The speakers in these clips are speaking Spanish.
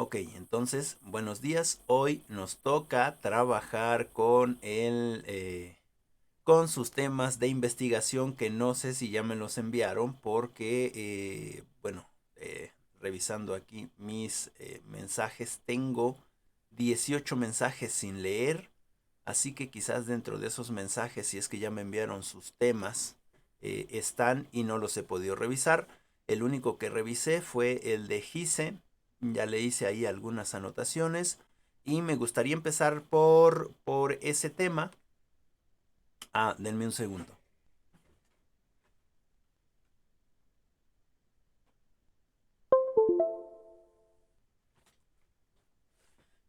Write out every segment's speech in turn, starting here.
Ok, entonces, buenos días. Hoy nos toca trabajar con con sus temas de investigación que no sé si ya me los enviaron porque, bueno, revisando aquí mis mensajes, tengo 18 mensajes sin leer, así que quizás dentro de esos mensajes, si es que ya me enviaron sus temas, están y no los he podido revisar. El único que revisé fue el de Gise, ya le hice ahí algunas anotaciones y me gustaría empezar por ese tema. Ah, denme un segundo.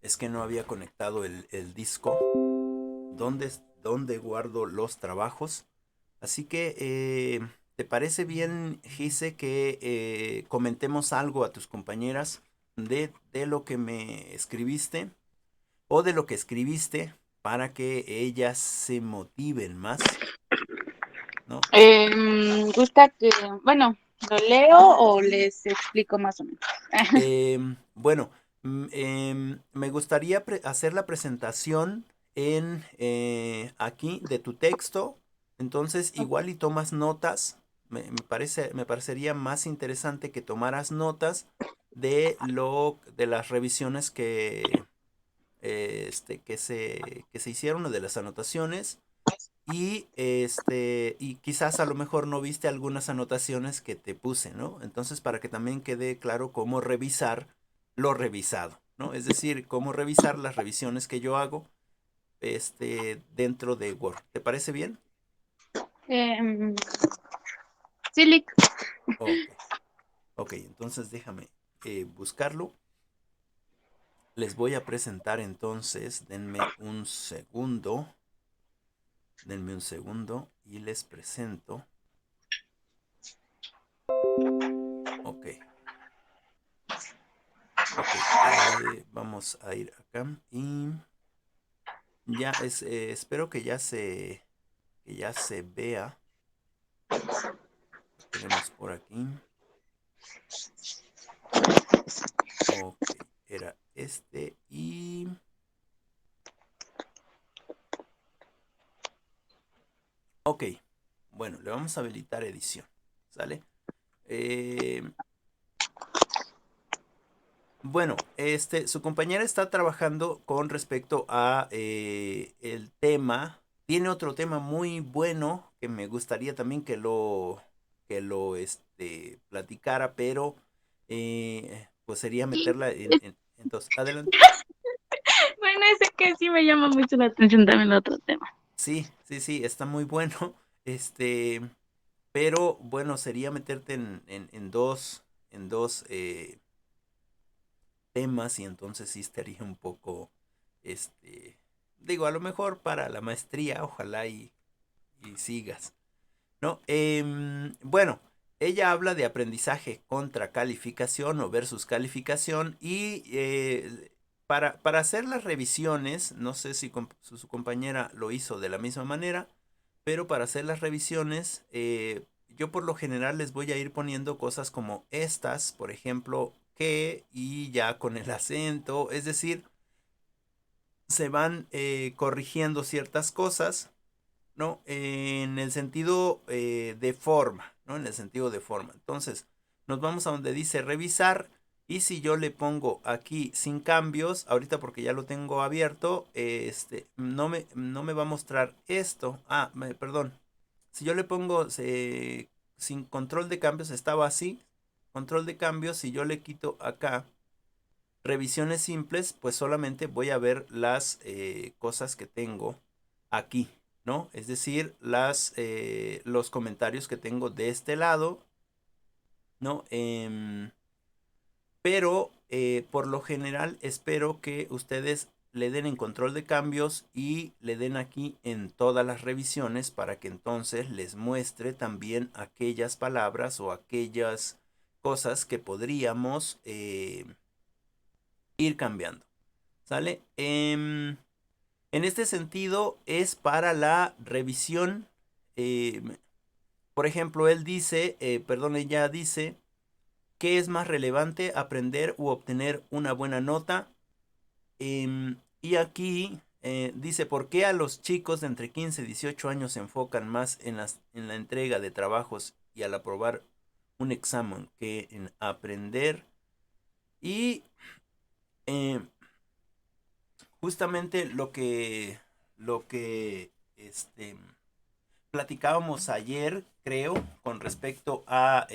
Es que no había conectado el disco donde guardo los trabajos. Así que, ¿te parece bien, Gise, que comentemos algo a tus compañeras de lo que me escribiste o de lo que escribiste para que ellas se motiven más, ¿no? Gusta que, bueno, ¿lo leo o les explico más o menos? Bueno, me gustaría hacer la presentación en aquí de tu texto. Entonces, Ok. igual y tomas notas. Me parecería más interesante que tomaras notas de las revisiones que se hicieron o de las anotaciones. Y quizás a lo mejor no viste algunas anotaciones que te puse, ¿no? Entonces, para que también quede claro cómo revisar lo revisado, ¿no? Es decir, cómo revisar las revisiones que yo hago, dentro de Word. ¿Te parece bien? Em, sí, Lick. Ok, ok, entonces déjame buscarlo. Les voy a presentar entonces, denme un segundo y les presento. Ok, ok, vamos a ir acá y espero que ya se vea. Tenemos por aquí. Ok, era este y... Ok, bueno, le vamos a habilitar edición, ¿sale? Eh, bueno, su compañera está trabajando con respecto a el tema. Tiene otro tema muy bueno que me gustaría también que lo platicara, pero pues sería Sí. meterla entonces, adelante. Bueno, ese que sí me llama mucho la atención también el otro tema. Sí, sí, sí, está muy bueno. Este, pero bueno, sería meterte en dos temas y entonces sí estaría un poco, digo, a lo mejor para la maestría, ojalá y sigas, ¿no? Bueno, ella habla de aprendizaje contra calificación o versus calificación y para hacer las revisiones, no sé si su compañera lo hizo de la misma manera, pero para hacer las revisiones, yo por lo general les voy a ir poniendo cosas como estas, por ejemplo, que y ya con el acento, es decir, se van corrigiendo ciertas cosas, ¿no? En el sentido de forma, ¿no? En el sentido de forma. Entonces, nos vamos a donde dice revisar. Y si yo le pongo aquí sin cambios, ahorita porque ya lo tengo abierto, no me va a mostrar esto. Ah, perdón. Si yo le pongo sin control de cambios, estaba así. Control de cambios, si yo le quito acá revisiones simples, pues solamente voy a ver las cosas que tengo aquí, ¿no? Es decir, los comentarios que tengo de este lado, ¿no? Pero por lo general espero que ustedes le den en control de cambios y le den aquí en todas las revisiones para que entonces les muestre también aquellas palabras o aquellas cosas que podríamos ir cambiando. ¿Sale? En este sentido es para la revisión. Por ejemplo, él dice, perdón, ella dice ¿Qué es más relevante, aprender u obtener una buena nota? Y aquí dice, ¿por qué a los chicos de entre 15 y 18 años se enfocan más en la entrega de trabajos y al aprobar un examen que en aprender? Y eh, justamente lo que platicábamos ayer, creo, con respecto a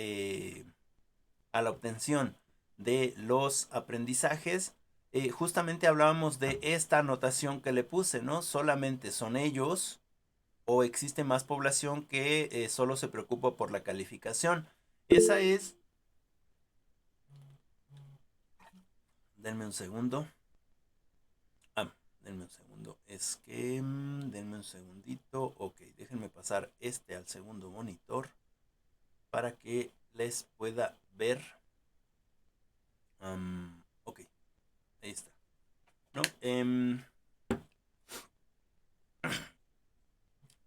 la obtención de los aprendizajes, justamente hablábamos de esta anotación que le puse, ¿no? Solamente son ellos o existe más población que solo se preocupa por la calificación. Esa es, denme un segundo. Ah, denme un segundo. Es que, denme un segundito. Ok, déjenme pasar este al segundo monitor para que les pueda ver. Ok, ahí está. ¿No?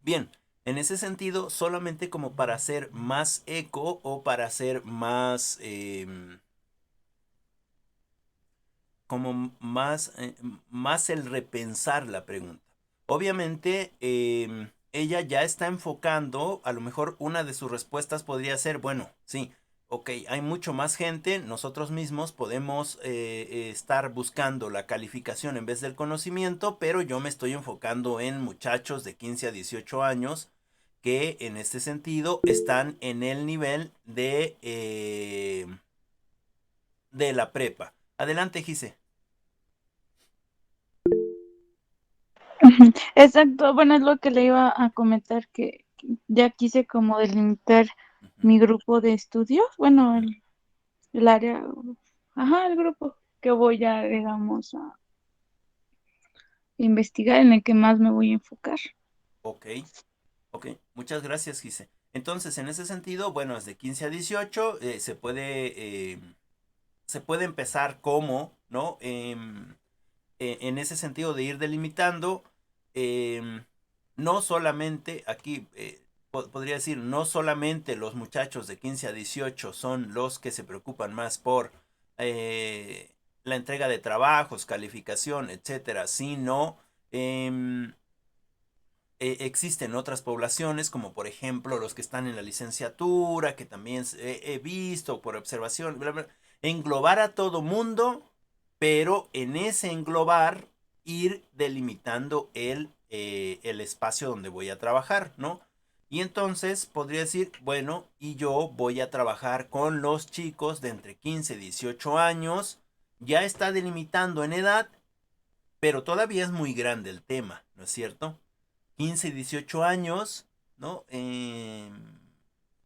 Bien, en ese sentido, solamente como para hacer más eco o para hacer más, como más el repensar la pregunta. Obviamente, ella ya está enfocando, a lo mejor una de sus respuestas podría ser, bueno, sí, ok, hay mucho más gente, nosotros mismos podemos estar buscando la calificación en vez del conocimiento, pero yo me estoy enfocando en muchachos de 15 a 18 años que en este sentido están en el nivel de la prepa. Adelante, Gise. Ujú. Exacto, bueno, es lo que le iba a comentar, que ya quise como delimitar Ujú, mi grupo de estudios, bueno, ujú. el área, ajá, el grupo que voy a, digamos, a investigar, en el que más me voy a enfocar. Ok, ok, muchas gracias, Gise. Entonces, en ese sentido, bueno, es de 15 a 18, se puede empezar como, ¿no? En ese sentido de ir delimitando, em, no solamente, aquí podría decir, no solamente los muchachos de 15 a 18 son los que se preocupan más por eh, la entrega de trabajos, calificación, etcétera, sino em, existen otras poblaciones, como por ejemplo los que están en la licenciatura, que también he visto por observación, bla, bla, englobar a todo mundo, pero en ese englobar ir delimitando el espacio donde voy a trabajar, ¿no? Y entonces podría decir, bueno, y yo voy a trabajar con los chicos de entre 15 y 18 años, ya está delimitando en edad, pero todavía es muy grande el tema, ¿no es cierto? 15 y 18 años, ¿no?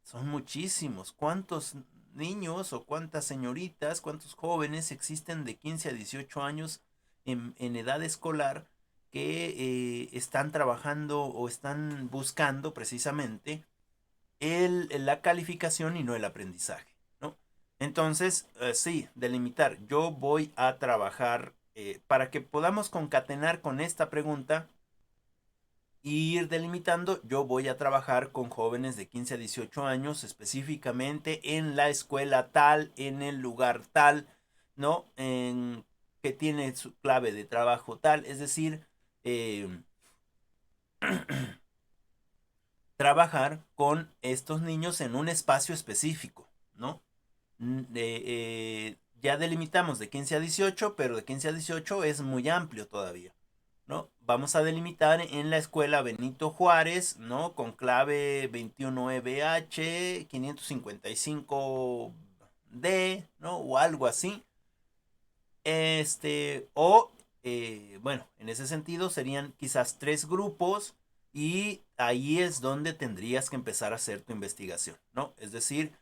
Son muchísimos. ¿Cuántos niños o cuántas señoritas, cuántos jóvenes existen de 15 a 18 años en edad escolar que están trabajando o están buscando precisamente la calificación y no el aprendizaje, ¿no? Entonces, sí, delimitar. Yo voy a trabajar para que podamos concatenar con esta pregunta ir delimitando, yo voy a trabajar con jóvenes de 15 a 18 años, específicamente en la escuela tal, en el lugar tal, ¿no? Que tiene su clave de trabajo tal, es decir, eh, trabajar con estos niños en un espacio específico, ¿no? Ya delimitamos de 15 a 18, pero de 15 a 18 es muy amplio todavía. ¿No? Vamos a delimitar en la escuela Benito Juárez, ¿no? Con clave 21EBH 555D, ¿no? O algo así. Bueno, en ese sentido serían quizás 3 grupos y ahí es donde tendrías que empezar a hacer tu investigación, ¿no? Es decir,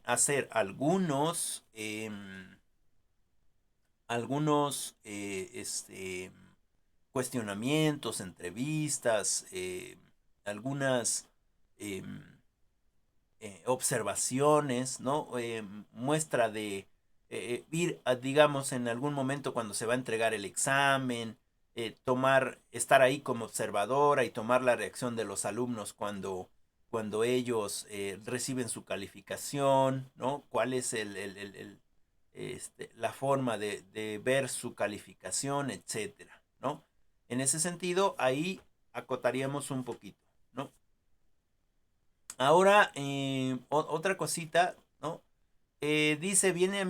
hacer algunos cuestionamientos, entrevistas, algunas eh, observaciones, ¿no? Muestra de ir, digamos, en algún momento cuando se va a entregar el examen, estar ahí como observadora y tomar la reacción de los alumnos cuando cuando ellos reciben su calificación, ¿no? ¿Cuál es la forma de ver su calificación, etcétera, ¿no? En ese sentido, ahí acotaríamos un poquito, ¿no? Ahora, otra cosita, ¿no? Dice, viene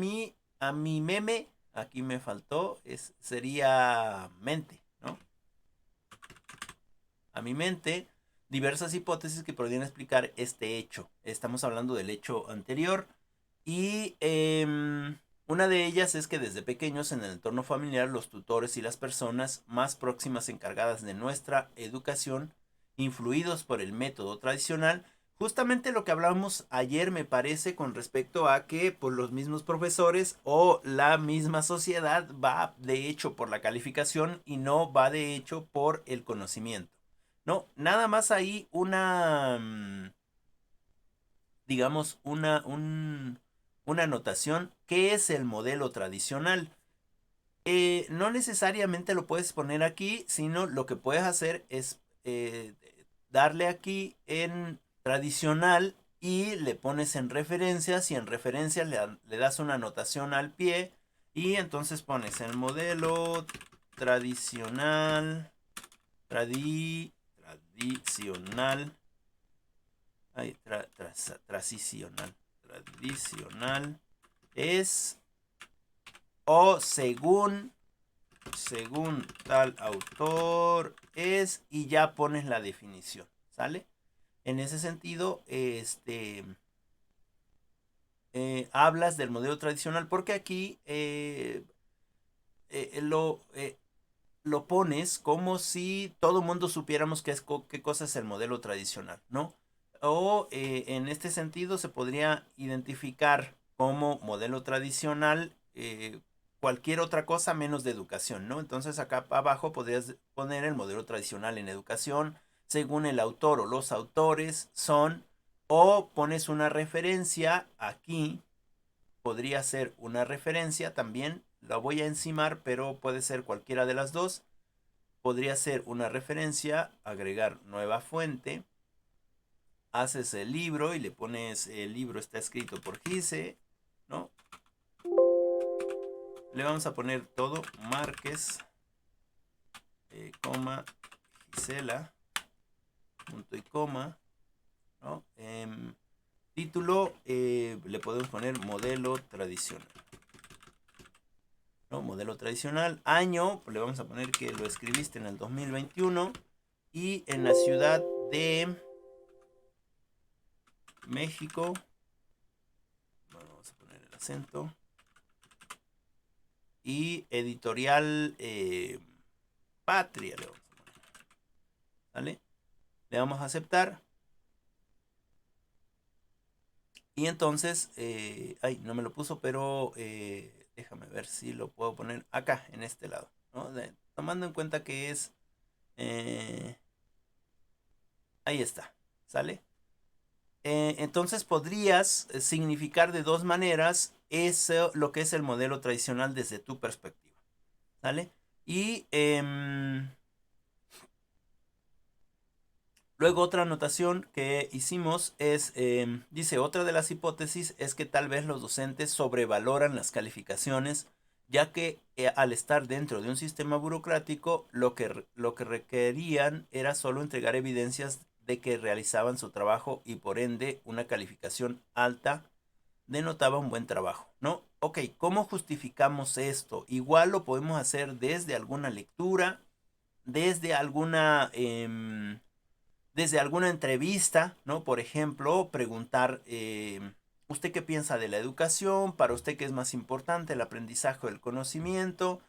a mi meme, aquí me faltó, sería mente, ¿no? A mi mente, diversas hipótesis que podrían explicar este hecho. Estamos hablando del hecho anterior y una de ellas es que desde pequeños en el entorno familiar los tutores y las personas más próximas encargadas de nuestra educación, influidos por el método tradicional, justamente lo que hablábamos ayer me parece con respecto a que por los mismos profesores o la misma sociedad va de hecho por la calificación y no va de hecho por el conocimiento. No, nada más ahí digamos, una anotación. ¿Qué es el modelo tradicional? No necesariamente lo puedes poner aquí, sino lo que puedes hacer es darle aquí en tradicional y le pones en referencias y en referencias le das una anotación al pie y entonces pones el modelo tradicional, tradicional, ay, transicional, tradicional es o según tal autor es y ya pones la definición, ¿sale? En ese sentido, hablas del modelo tradicional porque aquí eh, lo, eh, lo pones como si todo mundo supiéramos qué cosa es el modelo tradicional, ¿no? O en este sentido se podría identificar como modelo tradicional cualquier otra cosa menos de educación, ¿no? Entonces acá abajo podrías poner el modelo tradicional en educación, según el autor o los autores son, o pones una referencia aquí, podría ser una referencia también, la voy a encimar, pero puede ser cualquiera de las dos. Podría ser una referencia, agregar nueva fuente, haces el libro y le pones el libro está escrito por Gise, ¿no? Le vamos a poner todo Márquez, coma, Gisela, punto y coma, ¿no? Título, le podemos poner modelo tradicional, ¿no? Modelo tradicional. Año, pues le vamos a poner que lo escribiste en el 2021 y en la ciudad de México. Bueno, vamos a poner el acento. Y editorial Patria, le vamos a poner. ¿Vale? Le vamos a aceptar. Y entonces, ay, no me lo puso, pero déjame ver si lo puedo poner acá, en este lado, ¿no? Tomando en cuenta que es, eh, ahí está, ¿sale? Entonces podrías significar de dos maneras eso, lo que es el modelo tradicional desde tu perspectiva, ¿sale? Y luego otra anotación que hicimos es, dice, otra de las hipótesis es que tal vez los docentes sobrevaloran las calificaciones, ya que al estar dentro de un sistema burocrático, lo que requerían era solo entregar evidencias de que realizaban su trabajo y por ende una calificación alta denotaba un buen trabajo, ¿no? Ok, ¿cómo justificamos esto? Igual lo podemos hacer desde alguna lectura, desde alguna entrevista, ¿no? Por ejemplo, preguntar, ¿usted qué piensa de la educación? ¿Para usted qué es más importante, el aprendizaje o el conocimiento?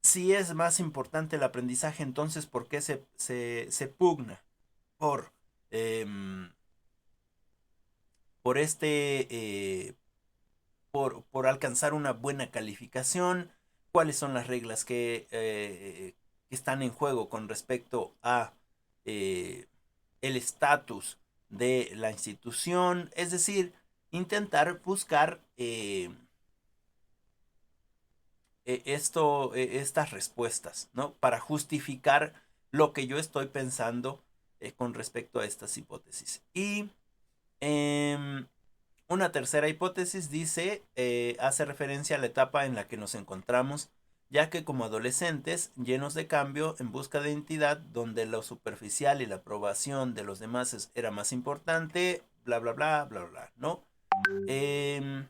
Si es más importante el aprendizaje, entonces, ¿por qué se pugna por, em, por por alcanzar una buena calificación? ¿Cuáles son las reglas que están en juego con respecto a eh, el estatus de la institución? Es decir, intentar buscar estas respuestas, ¿no? Para justificar lo que yo estoy pensando con respecto a estas hipótesis. Y em, una tercera hipótesis dice, hace referencia a la etapa en la que nos encontramos, ya que como adolescentes, llenos de cambio, en busca de identidad, donde lo superficial y la aprobación de los demás era más importante, bla, bla, bla, bla, bla, ¿no? Eh,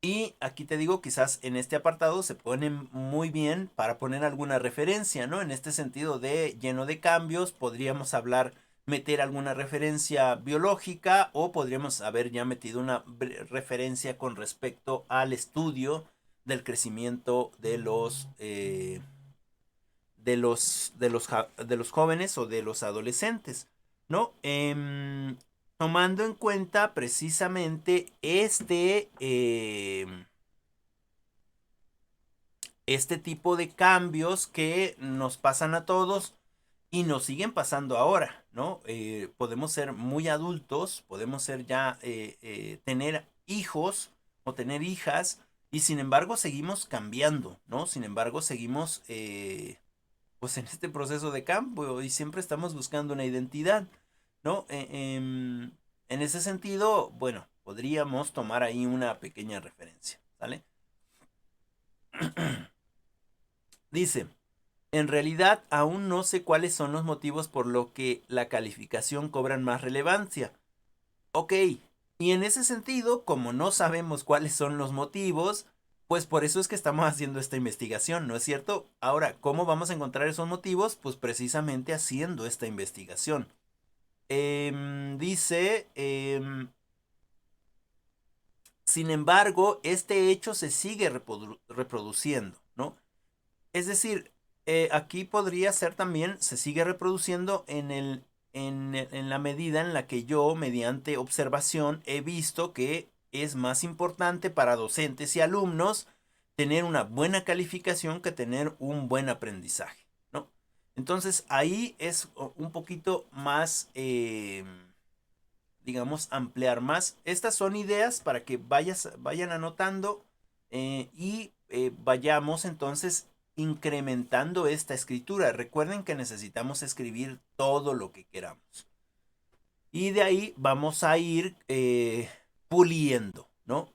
y aquí te digo, quizás en este apartado se pone muy bien para poner alguna referencia, ¿no? En este sentido de lleno de cambios, podríamos hablar, meter alguna referencia biológica o podríamos haber ya metido una referencia con respecto al estudio del crecimiento de los jóvenes o de los adolescentes, ¿no? Tomando en cuenta precisamente este tipo de cambios que nos pasan a todos y nos siguen pasando ahora, ¿no? Podemos ser muy adultos, podemos ser ya, tener hijos o tener hijas y sin embargo seguimos cambiando, ¿no? Sin embargo seguimos, pues en este proceso de cambio y siempre estamos buscando una identidad, ¿no? En ese sentido, bueno, podríamos tomar ahí una pequeña referencia, ¿sale? Dice, en realidad aún no sé cuáles son los motivos por lo que la calificación cobran más relevancia. Ok, y en ese sentido, como no sabemos cuáles son los motivos, pues por eso es que estamos haciendo esta investigación, ¿no es cierto? Ahora, ¿cómo vamos a encontrar esos motivos? Pues precisamente haciendo esta investigación. Dice, sin embargo, este hecho se sigue reproduciendo, ¿no? Es decir, aquí podría ser también, se sigue reproduciendo en la medida en la que yo, mediante observación, he visto que es más importante para docentes y alumnos tener una buena calificación que tener un buen aprendizaje, ¿no? Entonces ahí es un poquito más, digamos, ampliar más. Estas son ideas para que vayan anotando, y vayamos entonces incrementando esta escritura. Recuerden que necesitamos escribir todo lo que queramos. Y de ahí vamos a ir, puliendo, ¿no?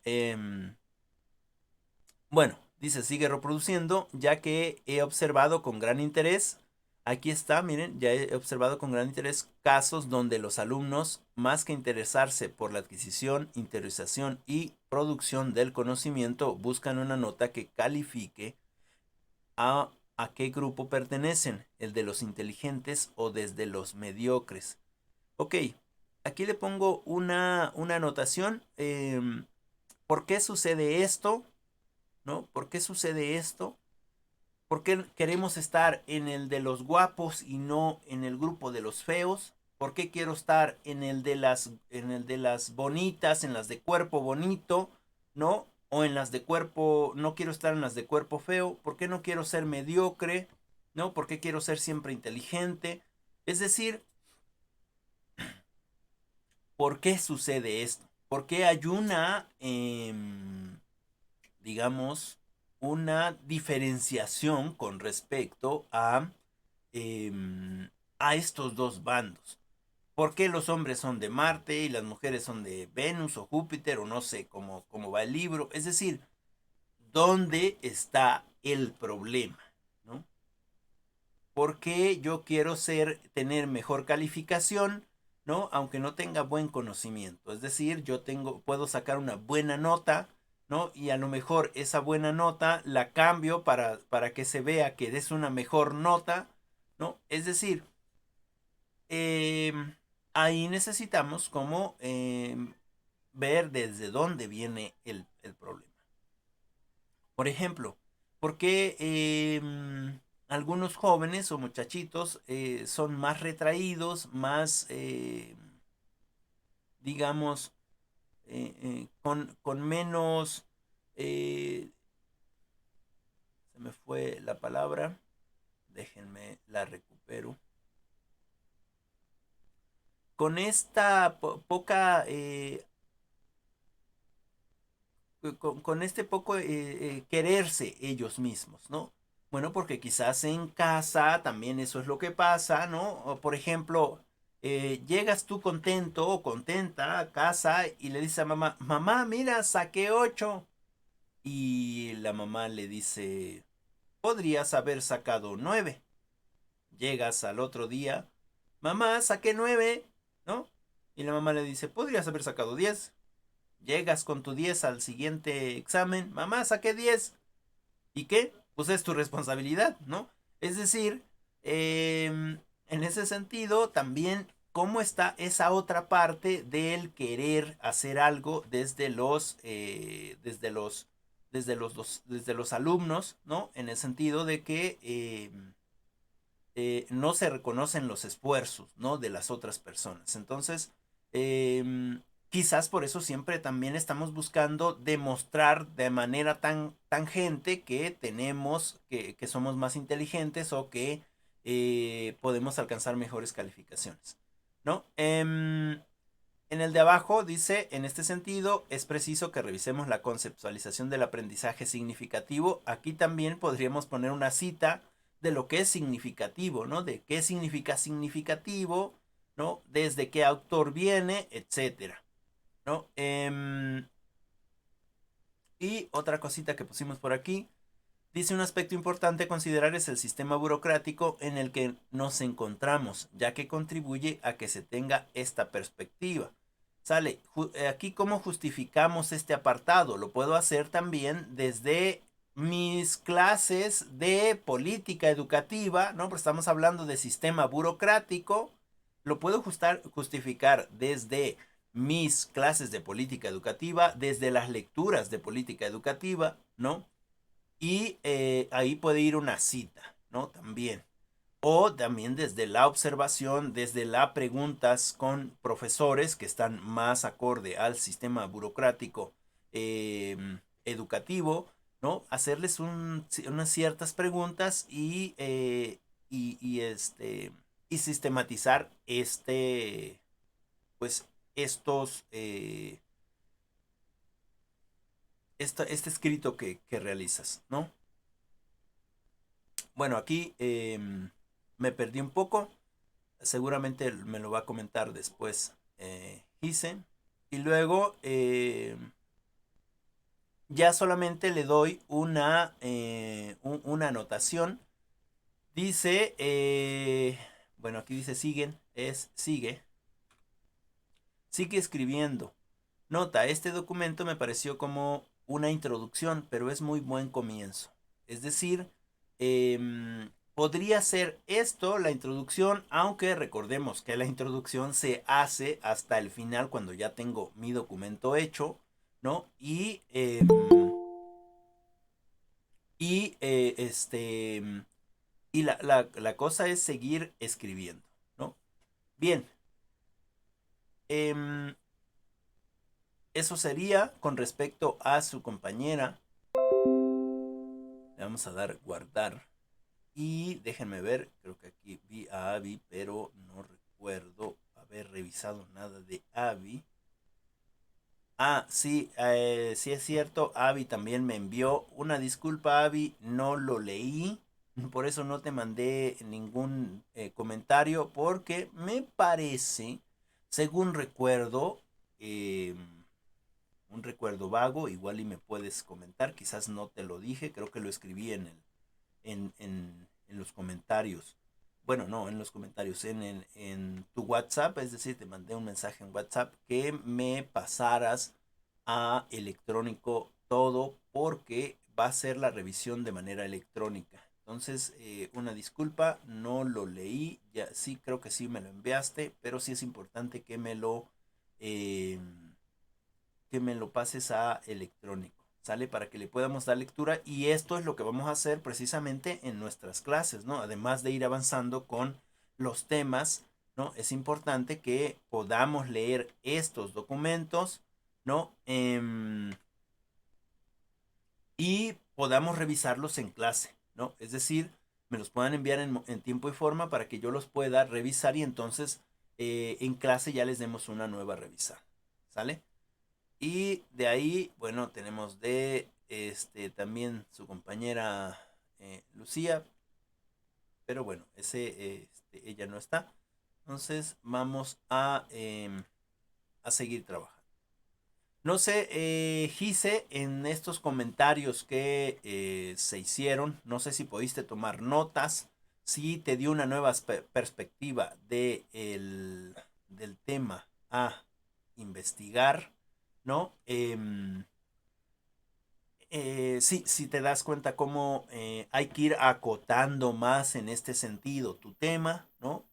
Bueno, dice, sigue reproduciendo, ya que he observado con gran interés, aquí está, miren, ya he observado con gran interés casos donde los alumnos, más que interesarse por la adquisición, interiorización y producción del conocimiento, buscan una nota que califique a qué grupo pertenecen, el de los inteligentes o desde los mediocres. Ok, aquí le pongo una anotación. ¿Por qué sucede esto? ¿No? ¿Por qué sucede esto? ¿Por qué queremos estar en el de los guapos y no en el grupo de los feos? ¿Por qué quiero estar en el de las bonitas, en las de cuerpo bonito, ¿no? O en las de cuerpo, no quiero estar en las de cuerpo feo. ¿Por qué no quiero ser mediocre? ¿No? ¿Por qué quiero ser siempre inteligente? Es decir, ¿por qué sucede esto? ¿Por qué hay digamos, una diferenciación con respecto a estos dos bandos? ¿Por qué los hombres son de Marte y las mujeres son de Venus o Júpiter o no sé cómo va el libro? Es decir, ¿dónde está el problema? ¿No? ¿Por qué yo quiero tener mejor calificación, ¿no? Aunque no tenga buen conocimiento? Es decir, puedo sacar una buena nota, ¿no? Y a lo mejor esa buena nota la cambio para que se vea que es una mejor nota, ¿no? Es decir, ahí necesitamos como, ver desde dónde viene el problema. Por ejemplo, ¿por qué, algunos jóvenes o muchachitos, son más retraídos, más, digamos, con menos, eh, se me fue la palabra, déjenme la recupero, con esta poca, con este poco, quererse ellos mismos, ¿no? Bueno, porque quizás en casa también eso es lo que pasa, ¿no? O, por ejemplo, llegas tú contento o contenta a casa y le dices a mamá, mamá, mira, saqué 8. Y la mamá le dice, podrías haber sacado 9. Llegas al otro día, mamá, saqué 9, ¿no? Y la mamá le dice, podrías haber sacado 10. Llegas con tu 10 al siguiente examen, mamá, saqué 10. ¿Y qué? Pues es tu responsabilidad, ¿no? Es decir, en ese sentido, también cómo está esa otra parte del querer hacer algo desde los alumnos, ¿no? En el sentido de que no se reconocen los esfuerzos, ¿no? De las otras personas. Entonces, quizás por eso siempre también estamos buscando demostrar de manera tan tangente que tenemos, que somos más inteligentes o que podemos alcanzar mejores calificaciones, ¿no? En el de abajo dice, en este sentido, es preciso que revisemos la conceptualización del aprendizaje significativo. Aquí también podríamos poner una cita de lo que es significativo, ¿no? De qué significa significativo, ¿no? Desde qué autor viene, etcétera, ¿no? Y otra cosita que pusimos por aquí, dice un aspecto importante a considerar es el sistema burocrático en el que nos encontramos, ya que contribuye a que se tenga esta perspectiva. Sale, aquí cómo justificamos este apartado. Lo puedo hacer también desde mis clases de política educativa, ¿no? Pero estamos hablando de sistema burocrático. Lo puedo justificar desde mis clases de política educativa, desde las lecturas de política educativa, ¿no? Y ahí puede ir una cita, ¿no? También. O también desde la observación, desde las preguntas con profesores que están más acorde al sistema burocrático eh, educativo, ¿no? Hacerles unas ciertas preguntas y sistematizar pues, este escrito que realizas, ¿no? Bueno, aquí me perdí un poco. Seguramente me lo va a comentar después Gise. Y luego ya solamente le doy una anotación. Dice, bueno, aquí dice siguen, es sigue. Sigue escribiendo. Nota, este documento me pareció como una introducción, pero es muy buen comienzo. Es decir, podría ser esto la introducción, aunque recordemos que la introducción se hace hasta el final cuando ya tengo mi documento hecho, ¿no? Y y la cosa es seguir escribiendo, ¿no? Bien, em, eso sería con respecto a su compañera. Le vamos a dar guardar. Y déjenme ver, creo que aquí vi a Abby, pero no recuerdo haber revisado nada de Abby. Ah, sí, sí es cierto, Abby también me envió una disculpa, Abby, no lo leí, por eso no te mandé ningún comentario, porque me parece, según recuerdo, eh, un recuerdo vago, igual y me puedes comentar, quizás no te lo dije, creo que lo escribí en los comentarios. Bueno, no, en los comentarios, en tu WhatsApp, es decir, te mandé un mensaje en WhatsApp que me pasaras a electrónico todo porque va a ser la revisión de manera electrónica. Entonces, una disculpa, no lo leí, ya sí creo que sí me lo enviaste, pero sí es importante eh, que me lo pases a electrónico, ¿sale? Para que le podamos dar lectura y esto es lo que vamos a hacer precisamente en nuestras clases, ¿no? Además de ir avanzando con los temas, ¿no? Es importante que podamos leer estos documentos, ¿no? Y podamos revisarlos en clase, ¿no? Es decir, me los puedan enviar en tiempo y forma para que yo los pueda revisar y entonces en clase ya les demos una nueva revisada, ¿sale? Y de ahí, bueno, tenemos de también su compañera Lucía, pero bueno, ella no está. Entonces vamos a seguir trabajando. No sé, Gise, en estos comentarios que se hicieron, no sé si pudiste tomar notas, si te dio una nueva perspectiva del tema a investigar, ¿no? Sí, si te das cuenta cómo hay que ir acotando más en este sentido tu tema, ¿no?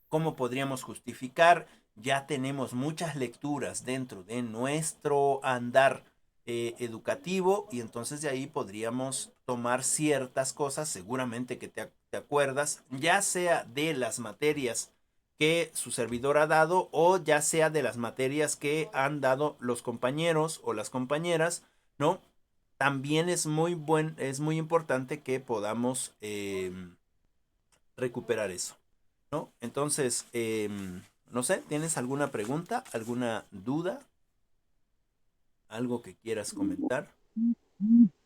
¿Cómo podríamos justificar? Ya tenemos muchas lecturas dentro de nuestro andar educativo y entonces de ahí podríamos tomar ciertas cosas, seguramente que te acuerdas, ya sea de las materias que su servidor ha dado o ya sea de las materias que han dado los compañeros o las compañeras, ¿no? También es muy importante que podamos recuperar eso, ¿no? Entonces, no sé, ¿tienes alguna pregunta, alguna duda, algo que quieras comentar?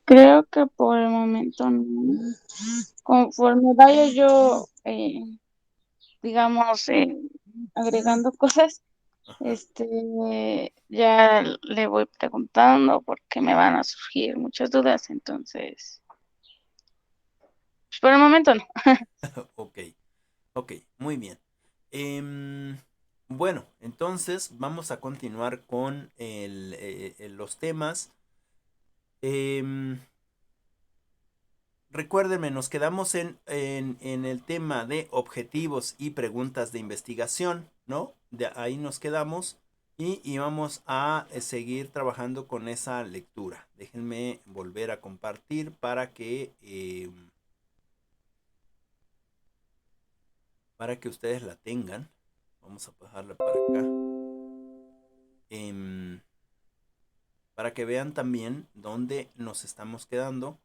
Creo que por el momento no. Conforme vaya yo, digamos, agregando cosas, Ajá. ya le voy preguntando porque me van a surgir muchas dudas, entonces, pues, por el momento no. Ok, ok, muy bien. Em, bueno, entonces vamos a continuar con los temas. Em, Recuérdenme, nos quedamos en el tema de objetivos y preguntas de investigación, ¿no? De ahí nos quedamos y vamos a seguir trabajando con esa lectura. Déjenme volver a compartir para que ustedes la tengan. Vamos a pasarla para acá. Em, para que vean también dónde nos estamos quedando.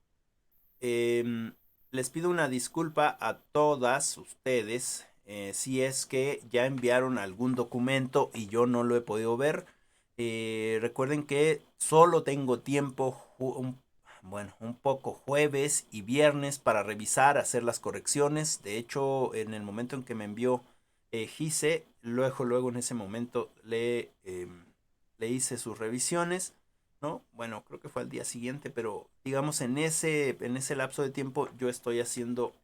Em, Les pido una disculpa a todas ustedes si es que ya enviaron algún documento y yo no lo he podido ver. Recuerden que solo tengo tiempo, bueno, un poco jueves y viernes para revisar, hacer las correcciones. De hecho, en el momento en que me envió Gise, luego en ese momento le hice sus revisiones. ¿No? Bueno, creo que fue al día siguiente, pero digamos en ese lapso de tiempo yo estoy haciendo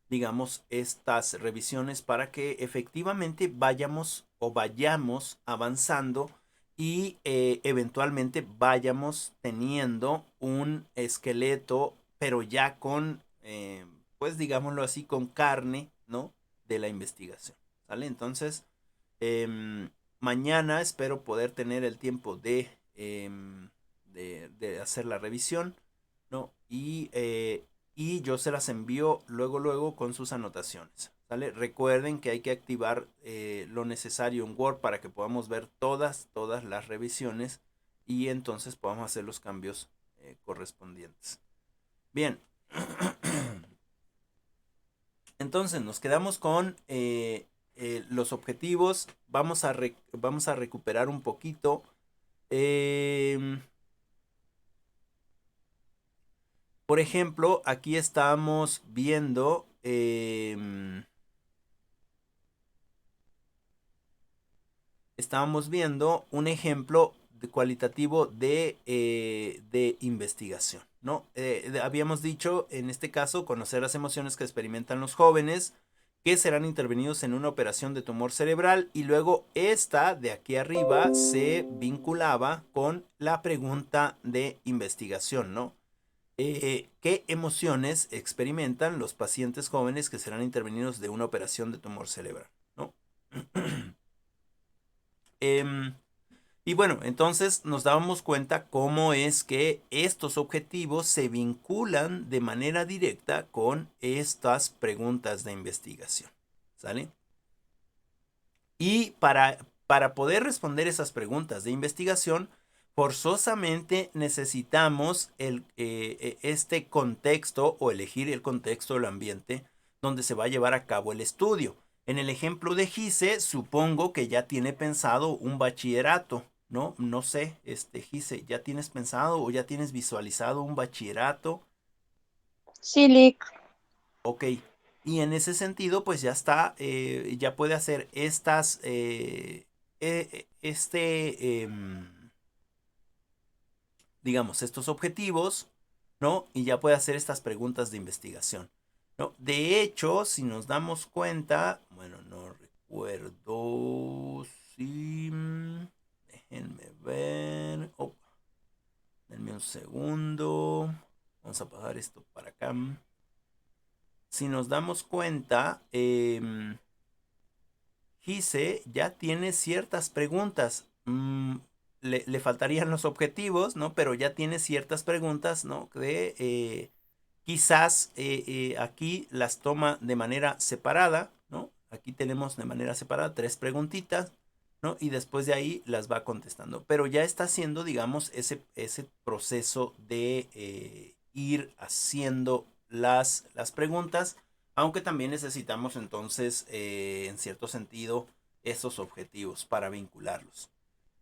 digamos, estas revisiones para que efectivamente vayamos avanzando y eventualmente vayamos teniendo un esqueleto, pero ya con, pues digámoslo así, con carne, ¿no? De la investigación, ¿sale? Entonces, mañana espero poder tener el tiempo de hacer la revisión, ¿no? Y yo se las envío luego con sus anotaciones, ¿sale? Recuerden que hay que activar lo necesario en Word para que podamos ver todas las revisiones y entonces podamos hacer los cambios correspondientes. Bien. Entonces nos quedamos con los objetivos. Vamos a recuperar un poquito. Em, por ejemplo, aquí estábamos viendo un ejemplo cualitativo de investigación, ¿no? Habíamos dicho, en este caso, conocer las emociones que experimentan los jóvenes que serán intervenidos en una operación de tumor cerebral y luego esta de aquí arriba se vinculaba con la pregunta de investigación, ¿no? ¿Qué emociones experimentan los pacientes jóvenes que serán intervenidos de una operación de tumor cerebral, ¿no? Em, y bueno, entonces nos dábamos cuenta cómo es que estos objetivos se vinculan de manera directa con estas preguntas de investigación. ¿Sale? Y para poder responder esas preguntas de investigación, forzosamente necesitamos este contexto o elegir el contexto del ambiente donde se va a llevar a cabo el estudio. En el ejemplo de Gise, supongo que ya tiene pensado un bachillerato, ¿no? No sé, Gise, ¿ya tienes pensado o ya tienes visualizado un bachillerato? Sí, Lick. Ok, y en ese sentido, pues ya está, ya puede hacer estas, digamos, estos objetivos, ¿no? Y ya puede hacer estas preguntas de investigación, ¿no? De hecho, si nos damos cuenta, bueno, no recuerdo si... Déjenme ver. Oh, denme un segundo. Vamos a pasar esto para acá. Si nos damos cuenta, Gise ya tiene ciertas preguntas. Le faltarían los objetivos, ¿no? Pero ya tiene ciertas preguntas, ¿no? De quizás aquí las toma de manera separada, ¿no? Aquí tenemos de manera separada 3 preguntitas, ¿no? Y después de ahí las va contestando. Pero ya está haciendo, digamos, ese proceso de ir haciendo las preguntas, aunque también necesitamos entonces, en cierto sentido, esos objetivos para vincularlos.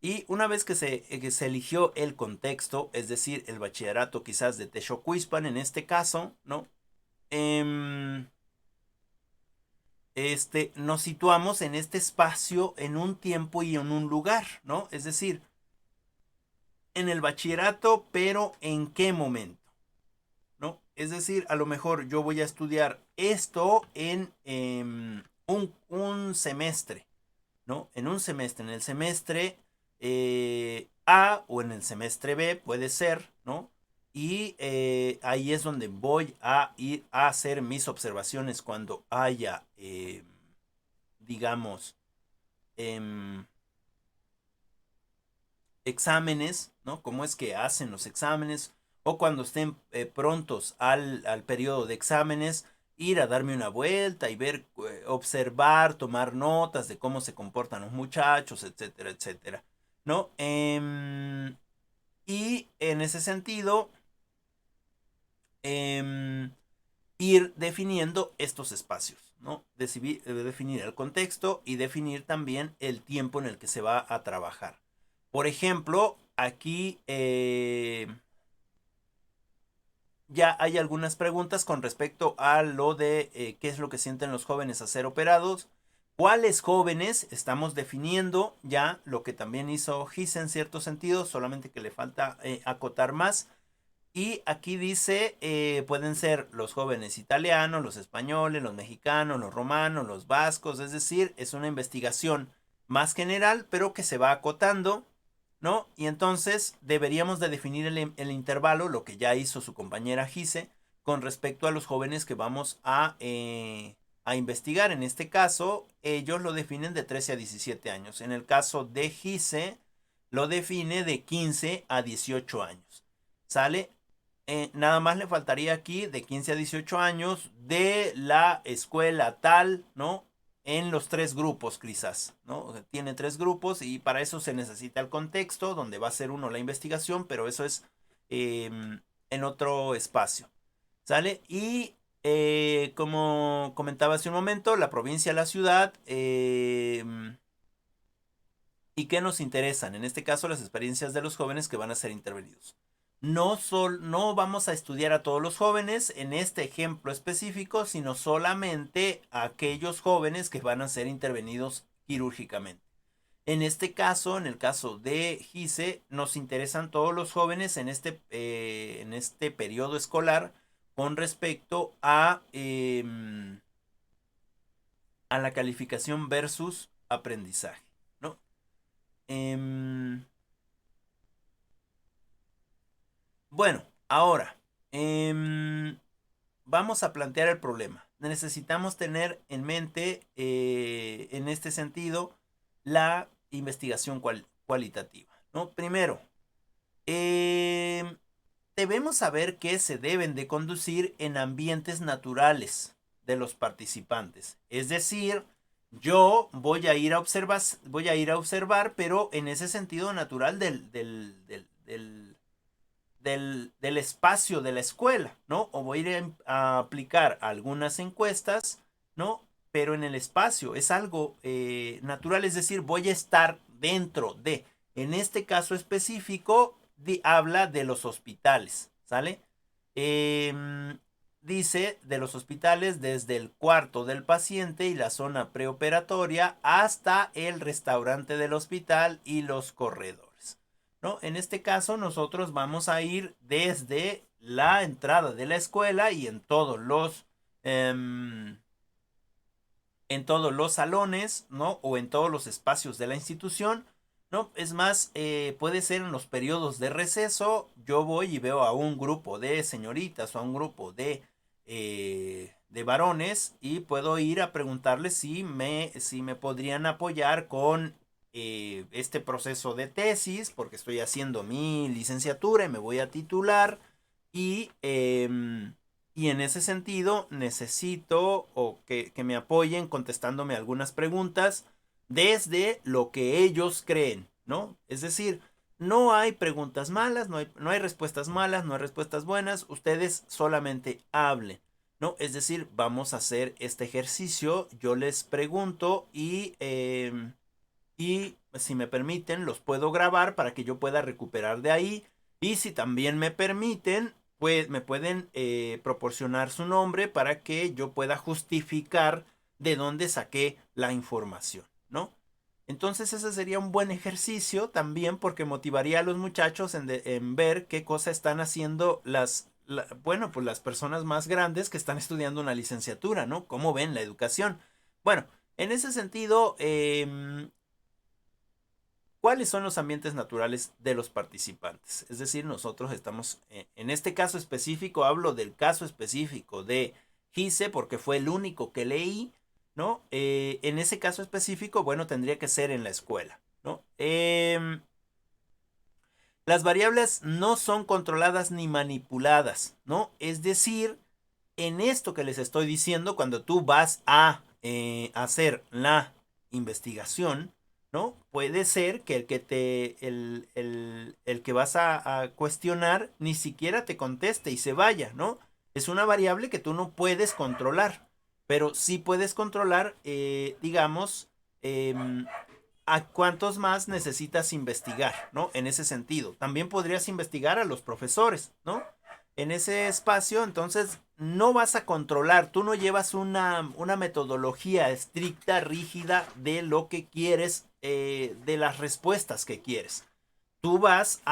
Y una vez que se eligió el contexto, es decir, el bachillerato quizás de Texocuispan en este caso, ¿no? Em, nos situamos en este espacio, en un tiempo y en un lugar, ¿no? Es decir, en el bachillerato, pero ¿en qué momento? ¿No? Es decir, a lo mejor yo voy a estudiar esto en un semestre, ¿no? En un semestre, en el semestre A o en el semestre B puede ser, ¿no? Y ahí es donde voy a ir a hacer mis observaciones cuando haya, digamos, em, exámenes, ¿no? Cómo es que hacen los exámenes o cuando estén prontos al periodo de exámenes, ir a darme una vuelta y ver, observar, tomar notas de cómo se comportan los muchachos, etcétera, etcétera, ¿no? Y en ese sentido, em, ir definiendo estos espacios, ¿no? Definir el contexto y definir también el tiempo en el que se va a trabajar. Por ejemplo, aquí ya hay algunas preguntas con respecto a lo de qué es lo que sienten los jóvenes a ser operados. ¿Cuáles jóvenes? Estamos definiendo ya lo que también hizo Gise en cierto sentido, solamente que le falta acotar más. Y aquí dice, pueden ser los jóvenes italianos, los españoles, los mexicanos, los romanos, los vascos, es decir, es una investigación más general, pero que se va acotando, ¿no? Y entonces deberíamos de definir el intervalo, lo que ya hizo su compañera Gise, con respecto a los jóvenes que vamos a investigar. En este caso, ellos lo definen de 13 a 17 años. En el caso de Gise, lo define de 15 a 18 años. ¿Sale? Nada más le faltaría aquí de 15 a 18 años de la escuela tal, ¿no? En los 3 grupos quizás, ¿no? O sea, tiene 3 grupos y para eso se necesita el contexto donde va a ser uno la investigación, pero eso es en otro espacio, ¿sale? Y como comentaba hace un momento, la provincia, la ciudad, ¿y qué nos interesan? En este caso, las experiencias de los jóvenes que van a ser intervenidos. No vamos a estudiar a todos los jóvenes en este ejemplo específico, sino solamente a aquellos jóvenes que van a ser intervenidos quirúrgicamente. En este caso, en el caso de Gise, nos interesan todos los jóvenes en este periodo escolar con respecto a la calificación versus aprendizaje, ¿no? Em, bueno, ahora, vamos a plantear el problema. Necesitamos tener en mente, en este sentido, la investigación cualitativa, ¿no? Primero, debemos saber que se deben de conducir en ambientes naturales de los participantes. Es decir, yo voy a ir a observar, pero en ese sentido natural del espacio de la escuela, ¿no? O voy a ir a aplicar algunas encuestas, ¿no? Pero en el espacio es algo natural, es decir, voy a estar dentro de. En este caso específico, habla de los hospitales, ¿sale? Dice de los hospitales desde el cuarto del paciente y la zona preoperatoria hasta el restaurante del hospital y los corredores, ¿no? En este caso nosotros vamos a ir desde la entrada de la escuela y en todos los salones, ¿no? O en todos los espacios de la institución, ¿no? Es más, puede ser en los periodos de receso, yo voy y veo a un grupo de señoritas o a un grupo de varones y puedo ir a preguntarles si me podrían apoyar con este proceso de tesis, porque estoy haciendo mi licenciatura y me voy a titular y... y en ese sentido necesito que me apoyen contestándome algunas preguntas desde lo que ellos creen, ¿no? Es decir, no hay preguntas malas, no hay respuestas malas, no hay respuestas buenas, ustedes solamente hablen, ¿no? Es decir, vamos a hacer este ejercicio, yo les pregunto y si me permiten, los puedo grabar para que yo pueda recuperar de ahí. Y si también me permiten, pues me pueden proporcionar su nombre para que yo pueda justificar de dónde saqué la información, ¿no? Entonces ese sería un buen ejercicio también porque motivaría a los muchachos en ver qué cosa están haciendo bueno, pues las personas más grandes que están estudiando una licenciatura, ¿no? ¿Cómo ven la educación? Bueno, en ese sentido, ¿cuáles son los ambientes naturales de los participantes? Es decir, nosotros estamos, en este caso específico, hablo del caso específico de Gise porque fue el único que leí, ¿no? En ese caso específico, bueno, tendría que ser en la escuela, ¿no? Las variables no son controladas ni manipuladas, ¿no? Es decir, en esto que les estoy diciendo, cuando tú vas a hacer la investigación, ¿no? Puede ser que el que vas a cuestionar ni siquiera te conteste y se vaya, ¿no? Es una variable que tú no puedes controlar, pero sí puedes controlar, digamos, a cuántos más necesitas investigar, ¿no? En ese sentido. También podrías investigar a los profesores, ¿no? En ese espacio, entonces, no vas a controlar, tú no llevas una metodología estricta, rígida de lo que quieres, de las respuestas que quieres. Tú vas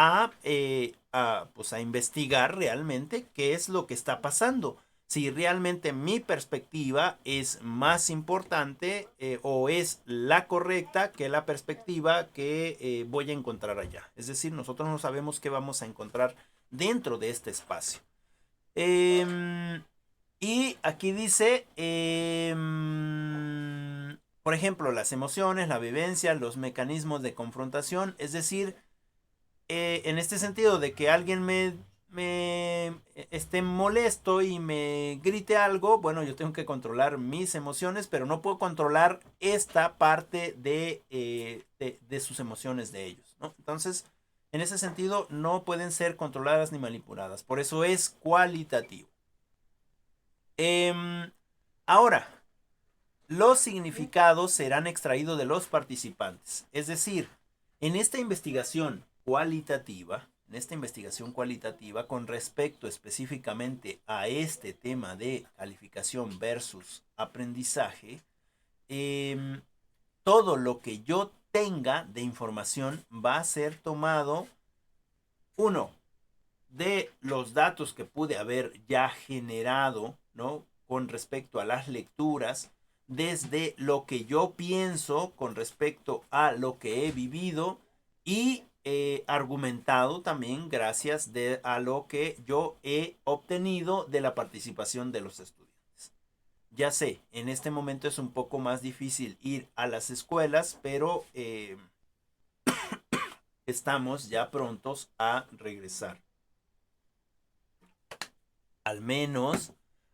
pues a investigar realmente qué es lo que está pasando. Si realmente mi perspectiva es más importante o es la correcta que la perspectiva que voy a encontrar allá. Es decir, nosotros no sabemos qué vamos a encontrar dentro de este espacio. Y aquí dice, por ejemplo, las emociones, la vivencia, los mecanismos de confrontación, es decir, en este sentido de que alguien me esté molesto y me grite algo, bueno, yo tengo que controlar mis emociones, pero no puedo controlar esta parte de sus emociones de ellos, ¿no? Entonces, en ese sentido, no pueden ser controladas ni manipuladas. Por eso es cualitativo. Ahora, los significados serán extraídos de los participantes. Es decir, en esta investigación cualitativa con respecto específicamente a este tema de calificación versus aprendizaje, todo lo que yo tenga de información va a ser tomado, uno, de los datos que pude haber ya generado, ¿no? Con respecto a las lecturas, desde lo que yo pienso con respecto a lo que he vivido y argumentado también gracias a lo que yo he obtenido de la participación de los estudiantes. Ya sé, en este momento es un poco más difícil ir a las escuelas, pero estamos ya prontos a regresar. Al menos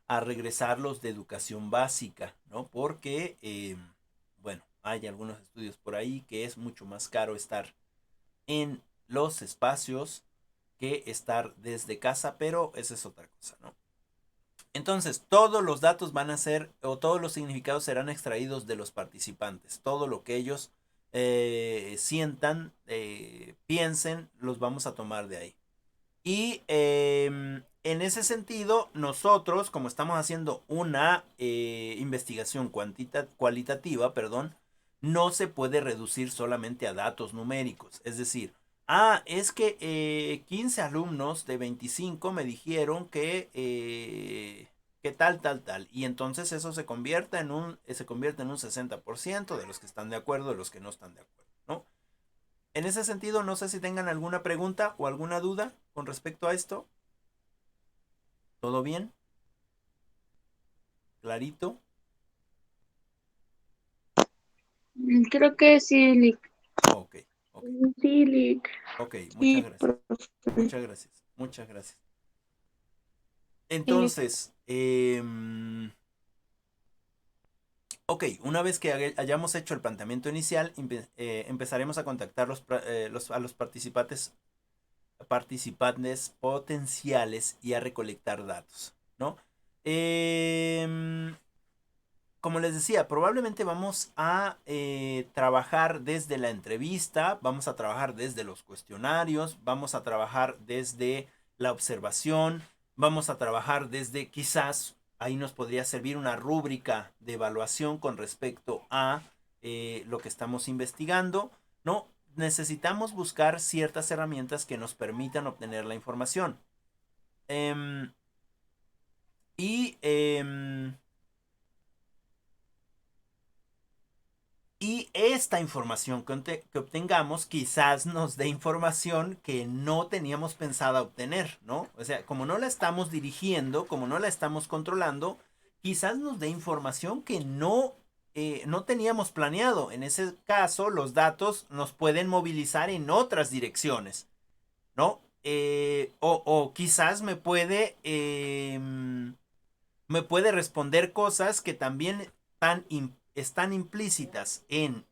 a regresar los de educación básica, ¿no? Porque, bueno, hay algunos estudios por ahí que es mucho más caro estar en los espacios que estar desde casa, pero esa es otra cosa, ¿no? Entonces, todos los datos van a ser, o todos los significados serán extraídos de los participantes, todo lo que ellos sientan, piensen, los vamos a tomar de ahí. Y en ese sentido, nosotros, como estamos haciendo una investigación cualitativa, perdón, no se puede reducir solamente a datos numéricos. Es decir, es que 15 alumnos de 25 me dijeron que tal, tal, tal. Y entonces eso se convierte en un 60% de los que están de acuerdo, de los que no están de acuerdo, ¿no? En ese sentido, no sé si tengan alguna pregunta o alguna duda con respecto a esto. ¿Todo bien? ¿Clarito? Creo que sí, Lick. Ok, ok, Sí, Lick. ok, muchas Sí, gracias. profe. Muchas gracias, muchas gracias. Sí, Lick. Entonces, ok, una vez que hayamos hecho el planteamiento inicial, empezaremos a contactar a los participantes potenciales y a recolectar datos, ¿no? Em, Como les decía, probablemente vamos a trabajar desde la entrevista, vamos a trabajar desde los cuestionarios, vamos a trabajar desde la observación, vamos a trabajar desde quizás ahí nos podría servir una rúbrica de evaluación con respecto a lo que estamos investigando, ¿no? Necesitamos buscar ciertas herramientas que nos permitan obtener la información. Em, y Y esta información que obtengamos quizás nos dé información que no teníamos pensado obtener, ¿no? O sea, como no la estamos dirigiendo, como no la estamos controlando, quizás nos dé información que no teníamos planeado. En ese caso, los datos nos pueden movilizar en otras direcciones, ¿no? O quizás me puede responder cosas que también están implícitas en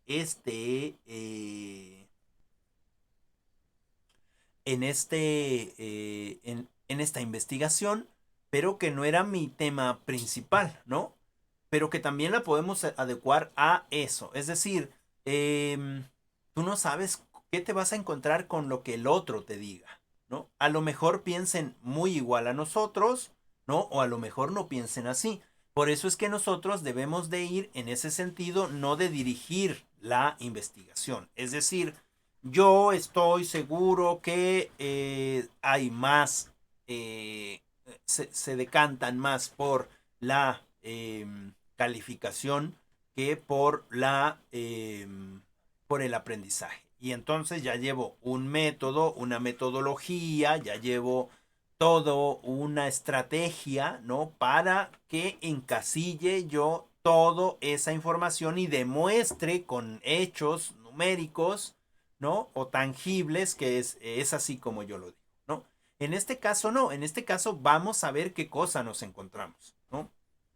esta investigación, pero que no era mi tema principal, ¿no? Pero que también la podemos adecuar a eso. Es decir, tú no sabes qué te vas a encontrar con lo que el otro te diga, ¿no? A lo mejor piensen muy igual a nosotros, ¿no? O a lo mejor no piensen así. Por eso es que nosotros debemos de ir en ese sentido, no de dirigir la investigación. Es decir, yo estoy seguro que hay más, se decantan más por la calificación que por el aprendizaje. Y entonces ya llevo un método, una metodología, ya llevo todo una estrategia, ¿no? Para que encasille yo toda esa información y demuestre con hechos numéricos, ¿no? O tangibles que es así como yo lo digo, ¿no? En este caso no, en este caso vamos a ver qué cosa nos encontramos, ¿no?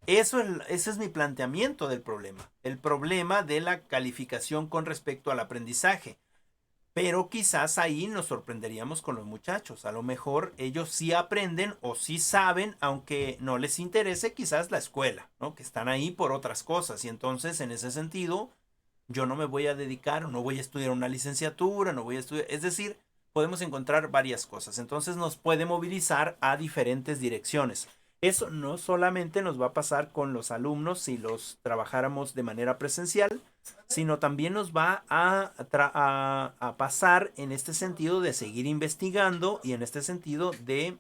Ese es mi planteamiento del problema, el problema de la calificación con respecto al aprendizaje. Pero quizás ahí nos sorprenderíamos con los muchachos. A lo mejor ellos sí aprenden o sí saben, aunque no les interese quizás la escuela, ¿no? Que están ahí por otras cosas. Y entonces, en ese sentido, yo no me voy a dedicar, no voy a estudiar una licenciatura, no voy a estudiar. Es decir, podemos encontrar varias cosas. Entonces nos puede movilizar a diferentes direcciones. Eso no solamente nos va a pasar con los alumnos si los trabajáramos de manera presencial, sino también nos va a pasar en este sentido de seguir investigando y en este sentido de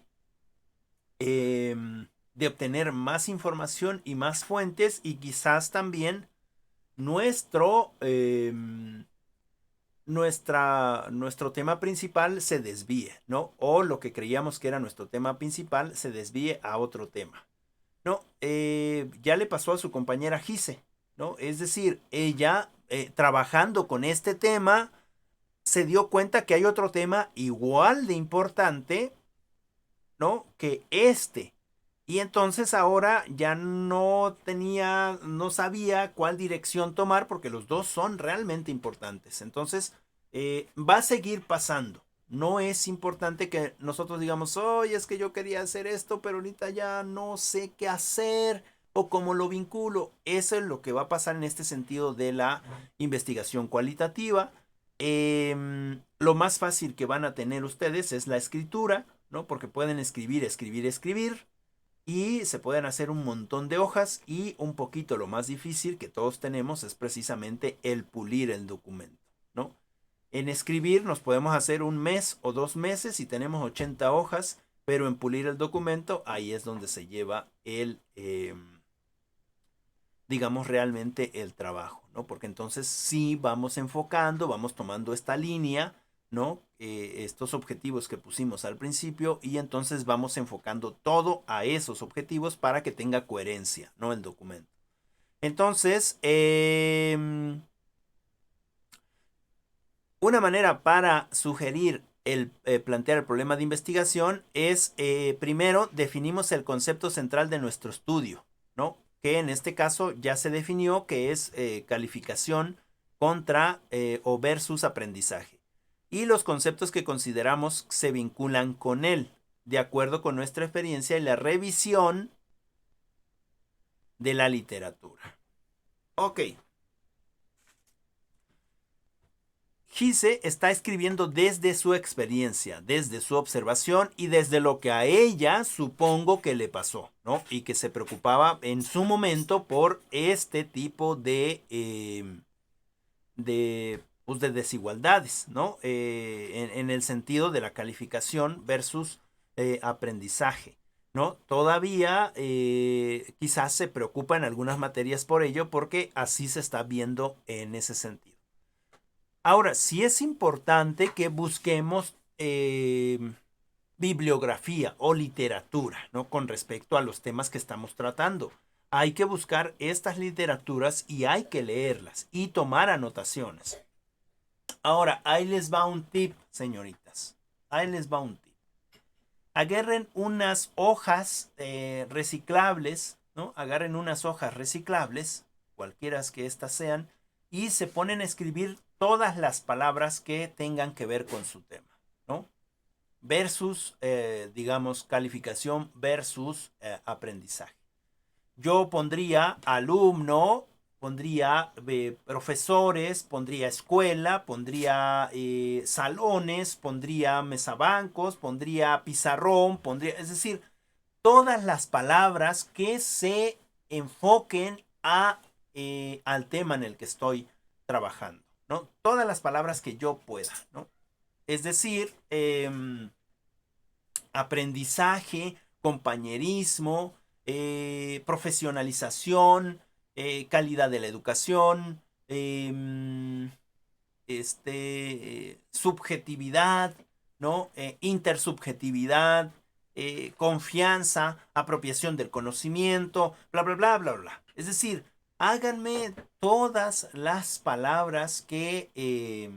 obtener más información y más fuentes y quizás también nuestro, eh, nuestro tema principal se desvíe, ¿no? O lo que creíamos que era nuestro tema principal se desvíe a otro tema. No, ya le pasó a su compañera Gise, ¿no? Es decir, ella trabajando con este tema se dio cuenta que hay otro tema igual de importante, ¿no? Que este. Y entonces ahora ya no sabía cuál dirección tomar porque los dos son realmente importantes. Entonces, va a seguir pasando. No es importante que nosotros digamos, oye, es que yo quería hacer esto, pero ahorita ya no sé qué hacer. o cómo lo vinculo. Eso es lo que va a pasar en este sentido de la investigación cualitativa. Lo más fácil que van a tener ustedes es la escritura, ¿no? Porque pueden escribir, escribir, escribir. Y se pueden hacer un montón de hojas y un poquito lo más difícil que todos tenemos es precisamente el pulir el documento, ¿no? En escribir nos podemos hacer un mes o 2 meses y tenemos 80 hojas, pero en pulir el documento ahí es donde se lleva digamos, realmente el trabajo, ¿no? Porque entonces sí vamos enfocando, vamos tomando esta línea, ¿no? Estos objetivos que pusimos al principio y entonces vamos enfocando todo a esos objetivos para que tenga coherencia, ¿no? El documento. Entonces, una manera para sugerir plantear el problema de investigación es, primero, definimos el concepto central de nuestro estudio, ¿no? Que en este caso ya se definió que es calificación contra o versus aprendizaje. Y los conceptos que consideramos se vinculan con él, de acuerdo con nuestra experiencia y la revisión de la literatura. Ok. Gise está escribiendo desde su experiencia, desde su observación y desde lo que a ella supongo que le pasó, ¿no? Y que se preocupaba en su momento por este tipo de desigualdades, ¿no? En el sentido de la calificación versus aprendizaje, ¿no? Todavía quizás se preocupa en algunas materias por ello porque así se está viendo en ese sentido. Ahora, sí es importante que busquemos bibliografía o literatura, ¿no? Con respecto a los temas que estamos tratando. Hay que buscar estas literaturas y hay que leerlas y tomar anotaciones. Ahora, ahí les va un tip, señoritas. Ahí les va un tip. Agarren unas hojas reciclables, ¿no? Agarren unas hojas reciclables, cualquiera que estas sean, y se ponen a escribir todas las palabras que tengan que ver con su tema, ¿no? Versus, digamos, calificación versus aprendizaje. Yo pondría alumno, pondría profesores, pondría escuela, pondría salones, pondría mesabancos, pondría pizarrón, pondría, es decir, todas las palabras que se enfoquen al tema en el que estoy trabajando, ¿no? Todas las palabras que yo pueda, ¿no? Es decir, aprendizaje, compañerismo, profesionalización, calidad de la educación, subjetividad, ¿no? Intersubjetividad, confianza, apropiación del conocimiento, bla, bla, bla, bla, bla. Es decir, háganme todas las palabras que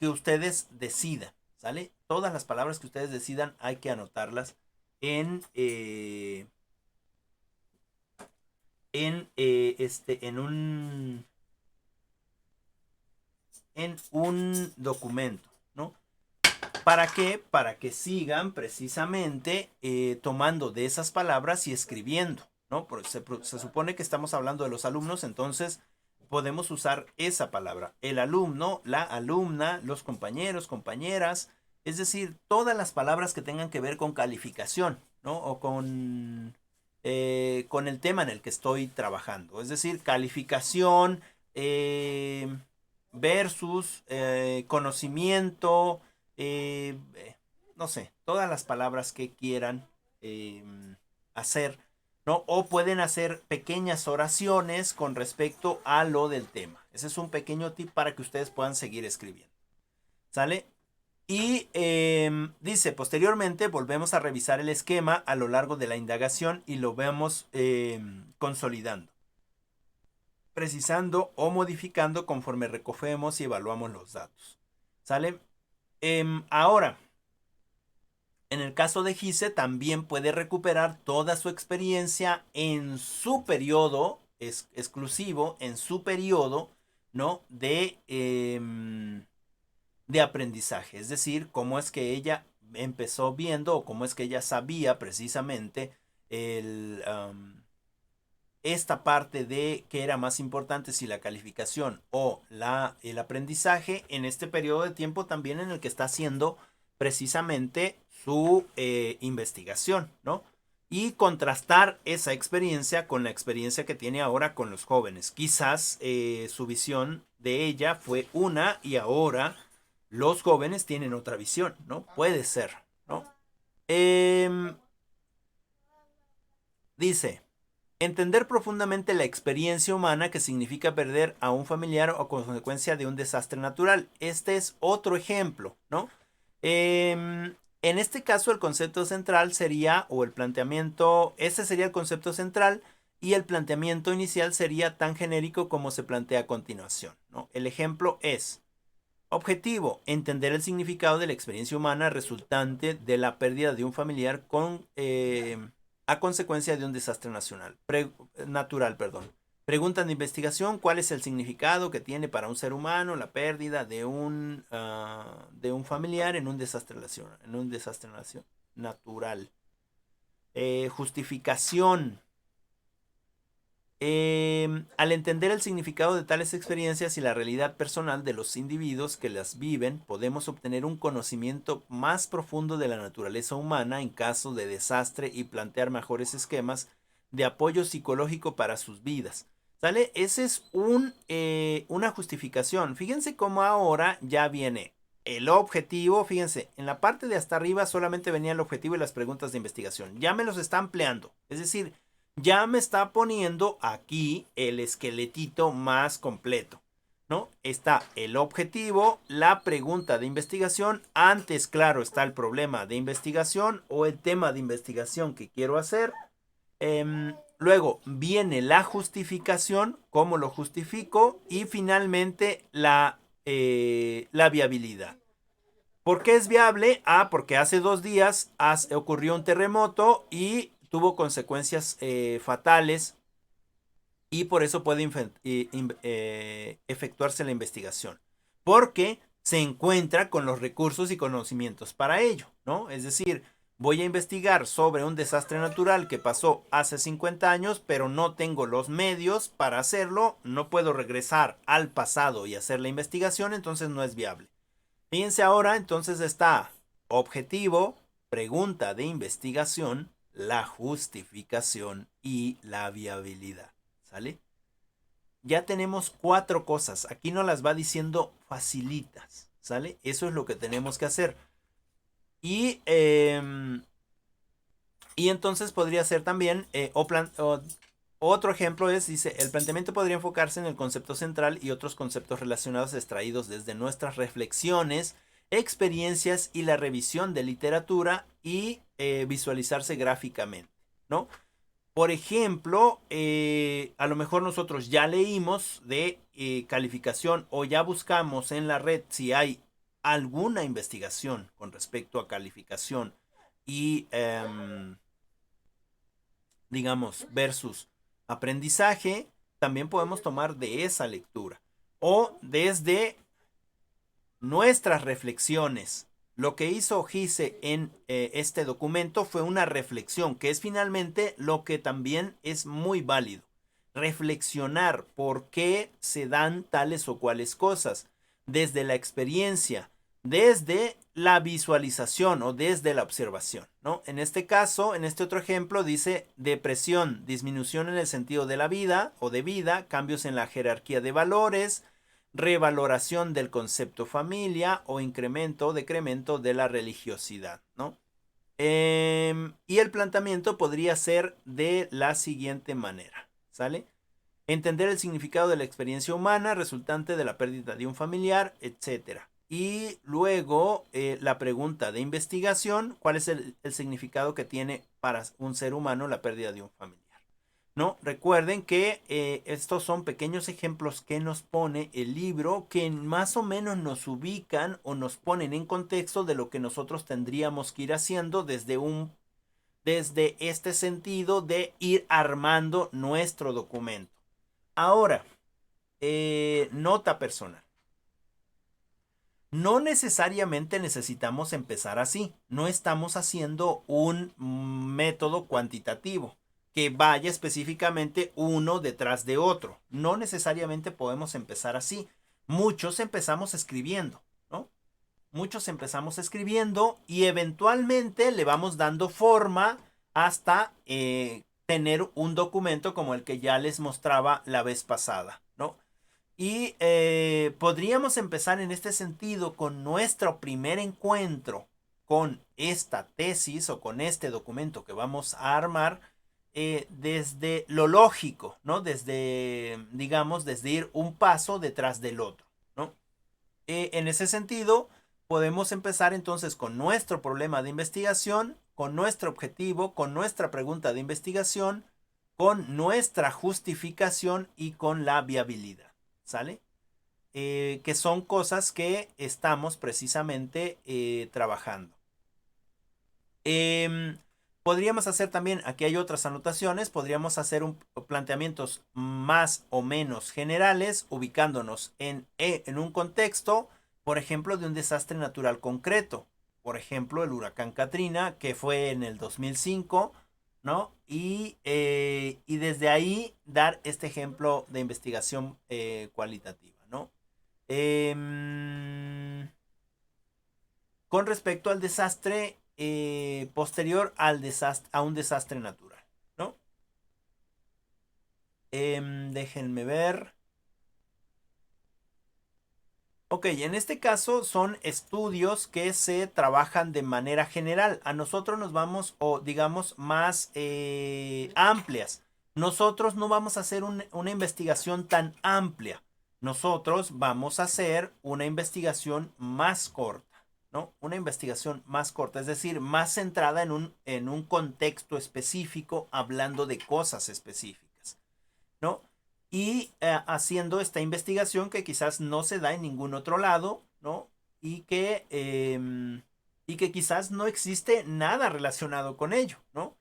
ustedes decidan, ¿sale? Todas las palabras que ustedes decidan hay que anotarlas en, en un documento, ¿no? ¿Para qué? Para que sigan precisamente tomando de esas palabras y escribiendo, ¿no? Porque se supone que estamos hablando de los alumnos, entonces podemos usar esa palabra. El alumno, la alumna, los compañeros, compañeras, es decir, todas las palabras que tengan que ver con calificación, ¿no? O con el tema en el que estoy trabajando. Es decir, calificación versus conocimiento, eh, no sé, todas las palabras que quieran eh, hacer, ¿no? O pueden hacer pequeñas oraciones con respecto a lo del tema. Ese es un pequeño tip para que ustedes puedan seguir escribiendo. ¿Sale? Y dice, posteriormente volvemos a revisar el esquema a lo largo de la indagación y lo vemos consolidando, precisando o modificando conforme recogemos y evaluamos los datos. ¿Sale? Ahora, en el caso de Gise, también puede recuperar toda su experiencia en su periodo exclusivo, en su periodo, ¿no? De aprendizaje. Es decir, cómo es que ella empezó viendo o cómo es que ella sabía precisamente el, esta parte de qué era más importante, si la calificación o el aprendizaje, en este periodo de tiempo también en el que está haciendo precisamente su investigación, ¿no? Y contrastar esa experiencia con la experiencia que tiene ahora con los jóvenes. Quizás su visión de ella fue una y ahora los jóvenes tienen otra visión, ¿no? Puede ser, ¿no? Dice, entender profundamente la experiencia humana que significa perder a un familiar o consecuencia de un desastre natural. Este es otro ejemplo, ¿no? En este caso el concepto central sería, o el planteamiento, ese sería el concepto central y el planteamiento inicial sería tan genérico como se plantea a continuación, ¿no? El ejemplo es, objetivo, entender el significado de la experiencia humana resultante de la pérdida de un familiar a consecuencia de un desastre natural. Pregunta de investigación, ¿cuál es el significado que tiene para un ser humano la pérdida de un familiar en un desastre natural? Justificación. Al entender el significado de tales experiencias y la realidad personal de los individuos que las viven, podemos obtener un conocimiento más profundo de la naturaleza humana en caso de desastre y plantear mejores esquemas de apoyo psicológico para sus vidas. ¿Sale? Esa es una justificación. Fíjense cómo ahora ya viene el objetivo. Fíjense, en la parte de hasta arriba solamente venía el objetivo y las preguntas de investigación. Ya me los está ampliando. Es decir, ya me está poniendo aquí el esqueletito más completo, ¿no? Está el objetivo, la pregunta de investigación, antes, claro, está el problema de investigación o el tema de investigación que quiero hacer. Luego viene la justificación, cómo lo justifico, y finalmente la viabilidad. ¿Por qué es viable? Porque hace 2 días ocurrió un terremoto y tuvo consecuencias fatales y por eso puede efectuarse la investigación. Porque se encuentra con los recursos y conocimientos para ello, ¿no? Es decir, voy a investigar sobre un desastre natural que pasó hace 50 años, pero no tengo los medios para hacerlo, no puedo regresar al pasado y hacer la investigación, entonces no es viable. Fíjense ahora, entonces está objetivo, pregunta de investigación, la justificación y la viabilidad. ¿Sale? Ya tenemos 4 cosas. Aquí nos las va diciendo facilitas. ¿Sale? Eso es lo que tenemos que hacer. Y entonces podría ser también, otro ejemplo es, dice, el planteamiento podría enfocarse en el concepto central y otros conceptos relacionados extraídos desde nuestras reflexiones, experiencias y la revisión de literatura y visualizarse gráficamente, ¿no? Por ejemplo, a lo mejor nosotros ya leímos de calificación o ya buscamos en la red si hay alguna investigación con respecto a calificación y digamos, versus aprendizaje, también podemos tomar de esa lectura. O desde nuestras reflexiones. Lo que hizo Gise en este documento fue una reflexión, que es finalmente lo que también es muy válido. Reflexionar por qué se dan tales o cuales cosas, desde la experiencia, desde la visualización o desde la observación, ¿no? En este caso, en este otro ejemplo, dice depresión, disminución en el sentido de la vida o de vida, cambios en la jerarquía de valores, revaloración del concepto familia o incremento o decremento de la religiosidad, ¿no? Y el planteamiento podría ser de la siguiente manera, ¿sale? Entender el significado de la experiencia humana resultante de la pérdida de un familiar, etcétera. Y luego la pregunta de investigación, ¿cuál es el significado que tiene para un ser humano la pérdida de un familiar? ¿No? Recuerden que estos son pequeños ejemplos que nos pone el libro que más o menos nos ubican o nos ponen en contexto de lo que nosotros tendríamos que ir haciendo desde este sentido de ir armando nuestro documento. Ahora, nota personal. No necesariamente necesitamos empezar así. No estamos haciendo un método cuantitativo. que vaya específicamente uno detrás de otro. No necesariamente podemos empezar así. Muchos empezamos escribiendo, ¿no? Muchos empezamos escribiendo y eventualmente le vamos dando forma hasta tener un documento como el que ya les mostraba la vez pasada, ¿no? Y podríamos empezar en este sentido con nuestro primer encuentro con esta tesis o con este documento que vamos a armar desde lo lógico, ¿no? Desde, digamos, desde ir un paso detrás del otro, ¿no? En ese sentido, podemos empezar entonces con nuestro problema de investigación, con nuestro objetivo, con nuestra pregunta de investigación, con nuestra justificación y con la viabilidad, ¿sale? Que son cosas que estamos precisamente trabajando. Eh, Podríamos hacer también, aquí hay otras anotaciones, podríamos hacer planteamientos más o menos generales, ubicándonos en un contexto, por ejemplo, de un desastre natural concreto. Por ejemplo, el huracán Katrina, que fue en el 2005, ¿no? Y desde ahí dar este ejemplo de investigación cualitativa, ¿no? Con respecto al desastre posterior a un desastre natural, ¿no? Déjenme ver. Ok, en este caso son estudios que se trabajan de manera general. A nosotros nos vamos, o digamos, más amplias. Nosotros no vamos a hacer una investigación tan amplia. Nosotros vamos a hacer una investigación más corta, ¿no? Una investigación más corta, es decir, más centrada en un contexto específico, hablando de cosas específicas, ¿no? Y haciendo esta investigación que quizás no se da en ningún otro lado, ¿no? Y que quizás no existe nada relacionado con ello, ¿no?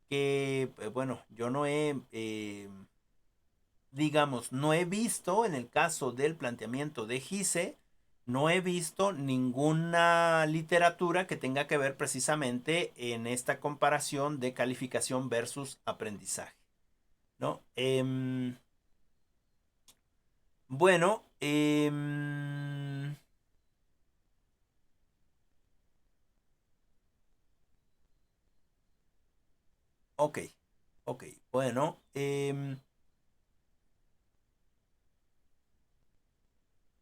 Que, bueno, yo no he, digamos, no he visto en el caso del planteamiento de Gise, no he visto ninguna literatura que tenga que ver precisamente en esta comparación de calificación versus aprendizaje, ¿no? Bueno, ok, ok, bueno,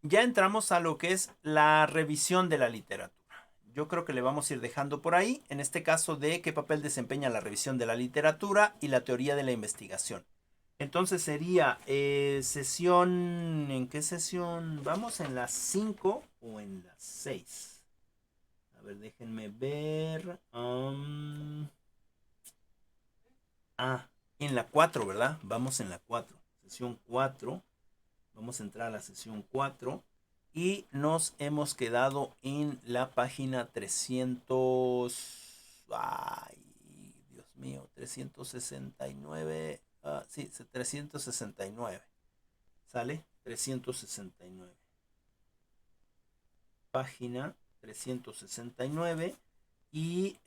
ya entramos a lo que es la revisión de la literatura. Yo creo que le vamos a ir dejando por ahí, en este caso de qué papel desempeña la revisión de la literatura y la teoría de la investigación. Entonces sería sesión, ¿en qué sesión? ¿Vamos en las 5 o en las 6? A ver, déjenme ver. En la 4, ¿verdad? Vamos en la 4. Sesión 4. Vamos a entrar a la sesión 4. Y nos hemos quedado en la página 300. Ay, Dios mío, 369. Sí, 369. ¿Sale? 369. Página 369. Y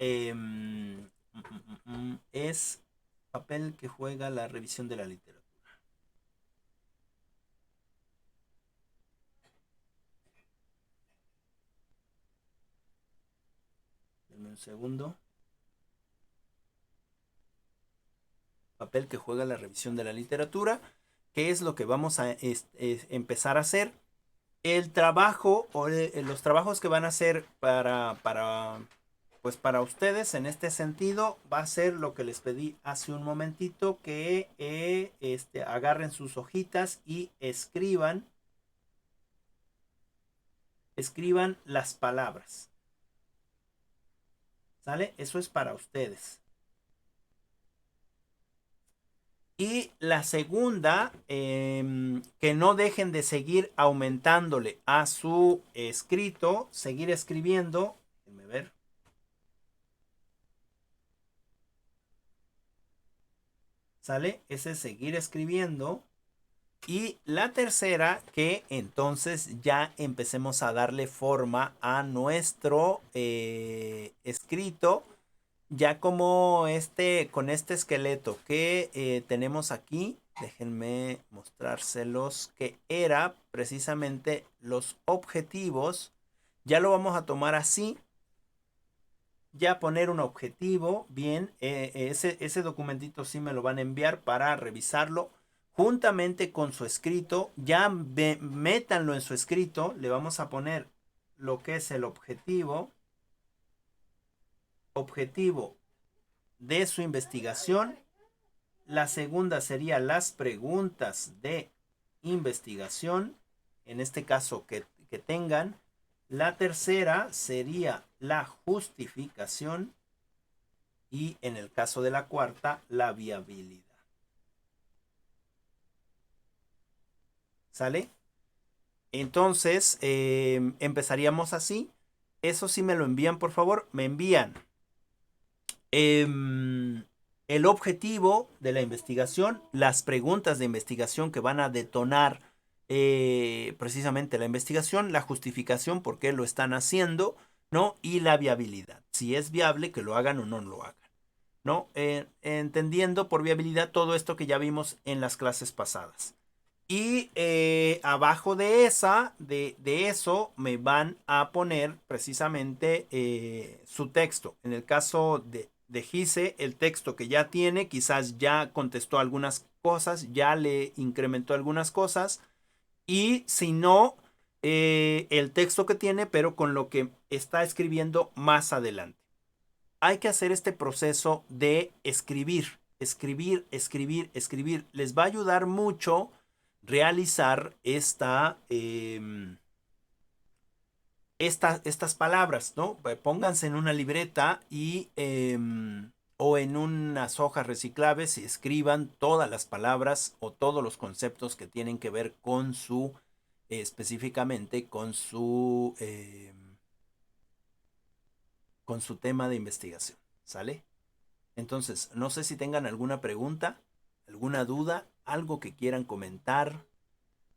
es papel que juega la revisión de la literatura. Denme un segundo. Papel que juega la revisión de la literatura. ¿Qué es lo que vamos a empezar a hacer? El trabajo o los trabajos que van a hacer pues para ustedes en este sentido va a ser lo que les pedí hace un momentito, que agarren sus hojitas y escriban las palabras. ¿Sale? Eso es para ustedes. Y la segunda, que no dejen de seguir aumentándole a su escrito, seguir escribiendo. Déjenme ver. ¿Sale? Ese es seguir escribiendo. Y la tercera, que entonces ya empecemos a darle forma a nuestro escrito ya como con este esqueleto que tenemos aquí, déjenme mostrárselos, que era precisamente los objetivos. Ya lo vamos a tomar así, ya poner un objetivo, bien, ese documentito sí me lo van a enviar para revisarlo juntamente con su escrito, ya métanlo en su escrito, le vamos a poner lo que es el objetivo de su investigación. La segunda sería las preguntas de investigación, en este caso que tengan. La tercera sería la justificación y en el caso de la cuarta, la viabilidad. ¿Sale? Entonces, empezaríamos así. Eso sí me lo envían, por favor. Me envían el objetivo de la investigación, las preguntas de investigación que van a detonar precisamente la investigación, la justificación por qué lo están haciendo, ¿no? Y la viabilidad. Si es viable que lo hagan o no lo hagan, ¿no? Entendiendo por viabilidad todo esto que ya vimos en las clases pasadas. Y abajo de eso me van a poner precisamente su texto. En el caso de Gise, el texto que ya tiene, quizás ya contestó algunas cosas, ya le incrementó algunas cosas. Y si no, el texto que tiene, pero con lo que está escribiendo más adelante. Hay que hacer este proceso de escribir, escribir, escribir, escribir. Les va a ayudar mucho realizar estas palabras, ¿no? Pónganse en una libreta y o en unas hojas reciclables y escriban todas las palabras o todos los conceptos que tienen que ver con su, específicamente con su tema de investigación, ¿sale? Entonces, no sé si tengan alguna pregunta, alguna duda, algo que quieran comentar,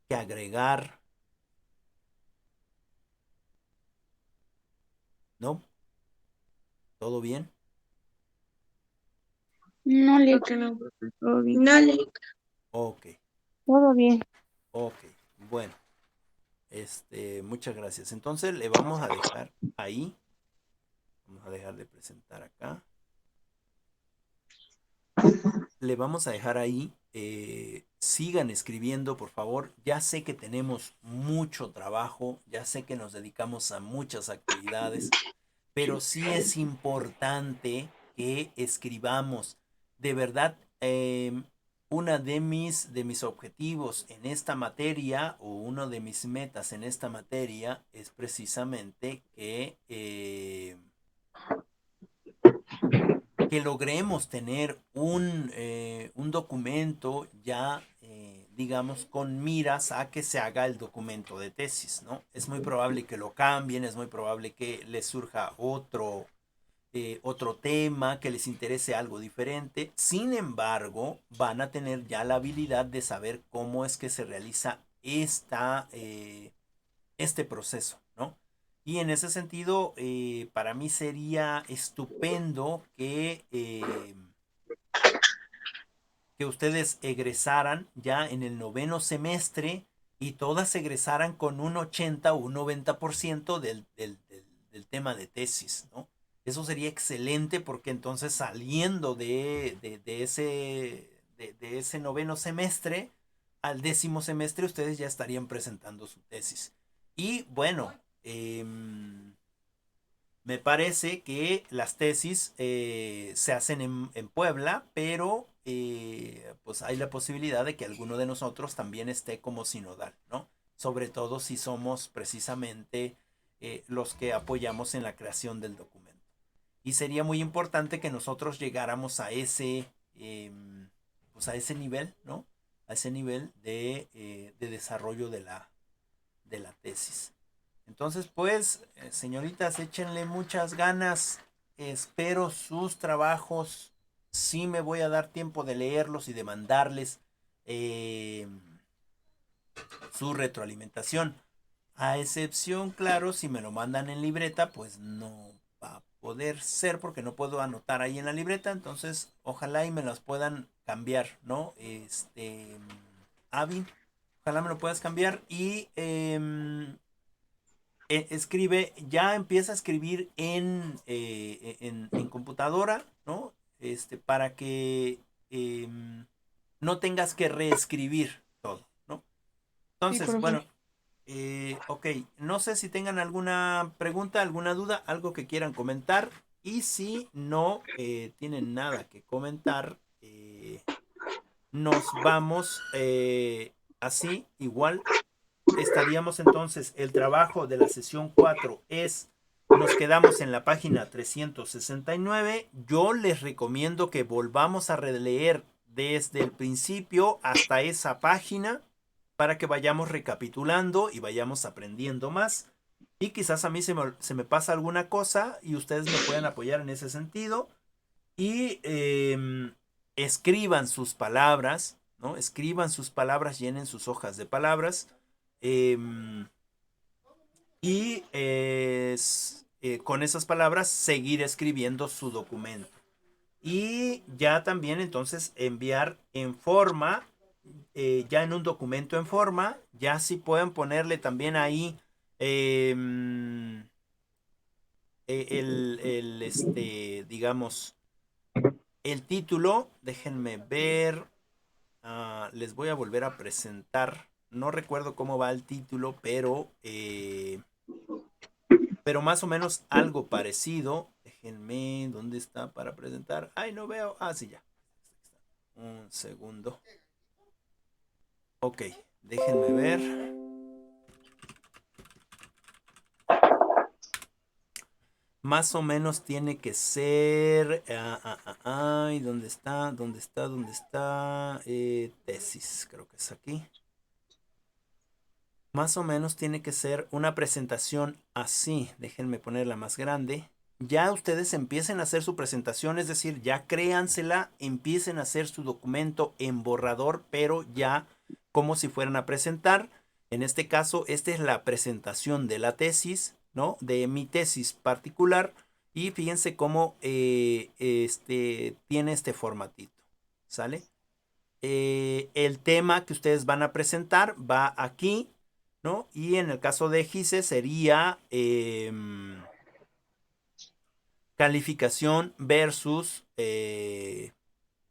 que agregar, ¿no? ¿Todo bien? No le No, todo bien. no le Ok, Todo bien. ok. Bueno, muchas gracias. Entonces le vamos a dejar ahí. Vamos a dejar de presentar acá. Le vamos a dejar ahí. Sigan escribiendo, por favor. Ya sé que tenemos mucho trabajo, ya sé que nos dedicamos a muchas actividades, pero sí es importante que escribamos. De verdad, una de mis objetivos en esta materia o una de mis metas en esta materia es precisamente que logremos tener un documento ya, digamos, con miras a que se haga el documento de tesis, ¿no? Es muy probable que lo cambien, es muy probable que les surja otro tema, que les interese algo diferente. Sin embargo, van a tener ya la habilidad de saber cómo es que se realiza este proceso, ¿no? Y en ese sentido, para mí sería estupendo que ustedes egresaran ya en el noveno semestre y todas egresaran con un 80 o un 90% del tema de tesis, ¿no? Eso sería excelente porque entonces saliendo de ese noveno semestre al décimo semestre ustedes ya estarían presentando su tesis. Y bueno, me parece que las tesis se hacen en Puebla, pero pues hay la posibilidad de que alguno de nosotros también esté como sinodal, ¿no? Sobre todo si somos precisamente los que apoyamos en la creación del documento. Y sería muy importante que nosotros llegáramos pues a ese nivel, ¿no? A ese nivel de desarrollo de la tesis. Entonces, pues, señoritas, échenle muchas ganas. Espero sus trabajos. Sí me voy a dar tiempo de leerlos y de mandarles eh, su retroalimentación. A excepción, claro, si me lo mandan en libreta, pues no va a poder ser porque no puedo anotar ahí en la libreta, entonces ojalá y me las puedan cambiar, ¿no? Avi, ojalá me lo puedas cambiar y escribe, ya empieza a escribir en computadora, ¿no? Para que no tengas que reescribir todo, ¿no? Sí, Entonces, profe. bueno, ok, no sé si tengan alguna pregunta, alguna duda, algo que quieran comentar. Y si no tienen nada que comentar, nos vamos así, igual. Estaríamos entonces, el trabajo de la sesión 4 es, nos quedamos en la página 369. Yo les recomiendo que volvamos a releer desde el principio hasta esa página para que vayamos recapitulando y vayamos aprendiendo más. Y quizás a mí se me pasa alguna cosa y ustedes me pueden apoyar en ese sentido. Y escriban sus palabras, ¿no? Escriban sus palabras, llenen sus hojas de palabras. em, y con esas palabras seguir escribiendo su documento. Y ya también entonces enviar en forma, ya en un documento en forma, ya si pueden ponerle también ahí em, digamos, el título, déjenme ver, les voy a volver a presentar, no recuerdo cómo va el título, pero más o menos algo parecido. Déjenme, ¿dónde está para presentar? Ay, no veo, sí, ya. Un segundo. Ok, déjenme ver. Más o menos tiene que ser. Ay, ¿dónde está? ¿Dónde está? ¿Dónde está? Tesis, creo que es aquí. Más o menos tiene que ser una presentación así. Déjenme ponerla más grande. Ya ustedes empiecen a hacer su presentación, es decir, ya créansela, empiecen a hacer su documento en borrador, pero ya como si fueran a presentar. En este caso, esta es la presentación de la tesis, ¿no? De mi tesis particular. Y fíjense cómo tiene este formatito, ¿sale? El tema que ustedes van a presentar va aquí, ¿no? Y en el caso de GISE sería calificación versus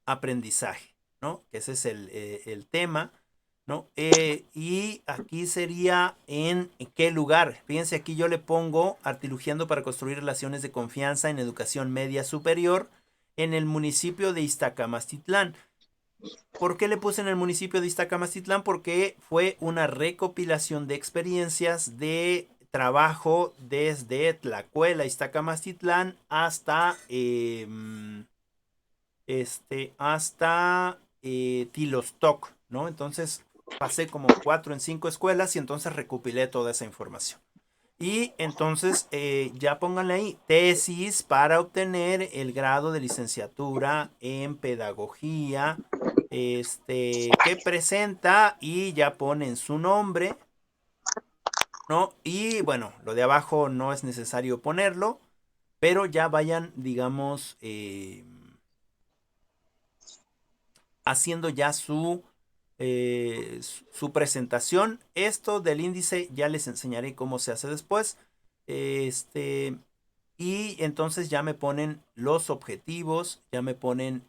aprendizaje, ¿no? Ese es el tema, ¿no? Y aquí sería en qué lugar. Fíjense, aquí yo le pongo artilugiando para construir relaciones de confianza en educación media superior en el municipio de Iztacamastitlán. ¿Por qué le puse en el municipio de Iztacamastitlán? Porque fue una recopilación de experiencias de trabajo desde Tlacuela, Iztacamastitlán, hasta Tilostoc, ¿no? Entonces pasé como 4 en 5 escuelas y entonces recopilé toda esa información. Y entonces ya pónganle ahí tesis para obtener el grado de licenciatura en pedagogía, que presenta y ya ponen su nombre, ¿no? Y bueno, lo de abajo no es necesario ponerlo, pero ya vayan, digamos, haciendo ya su presentación. Esto del índice ya les enseñaré cómo se hace después. Este, y entonces ya me ponen los objetivos, ya me ponen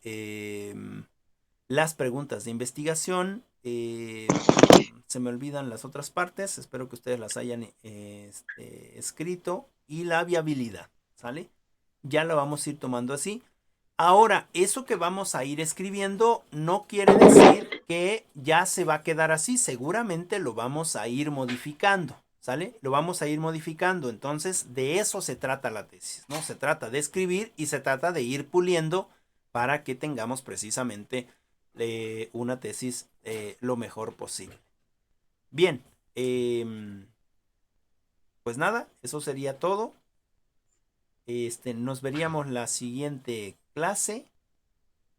las preguntas de investigación. Se me olvidan las otras partes, espero que ustedes las hayan escrito. Y la viabilidad, ¿sale? Ya la vamos a ir tomando así. Ahora, eso que vamos a ir escribiendo no quiere decir que ya se va a quedar así. Seguramente lo vamos a ir modificando, ¿sale? Lo vamos a ir modificando. Entonces, de eso se trata la tesis, ¿no? Se trata de escribir y se trata de ir puliendo para que tengamos precisamente una tesis lo mejor posible. Bien, pues nada, eso sería todo. Nos veríamos la siguiente clase.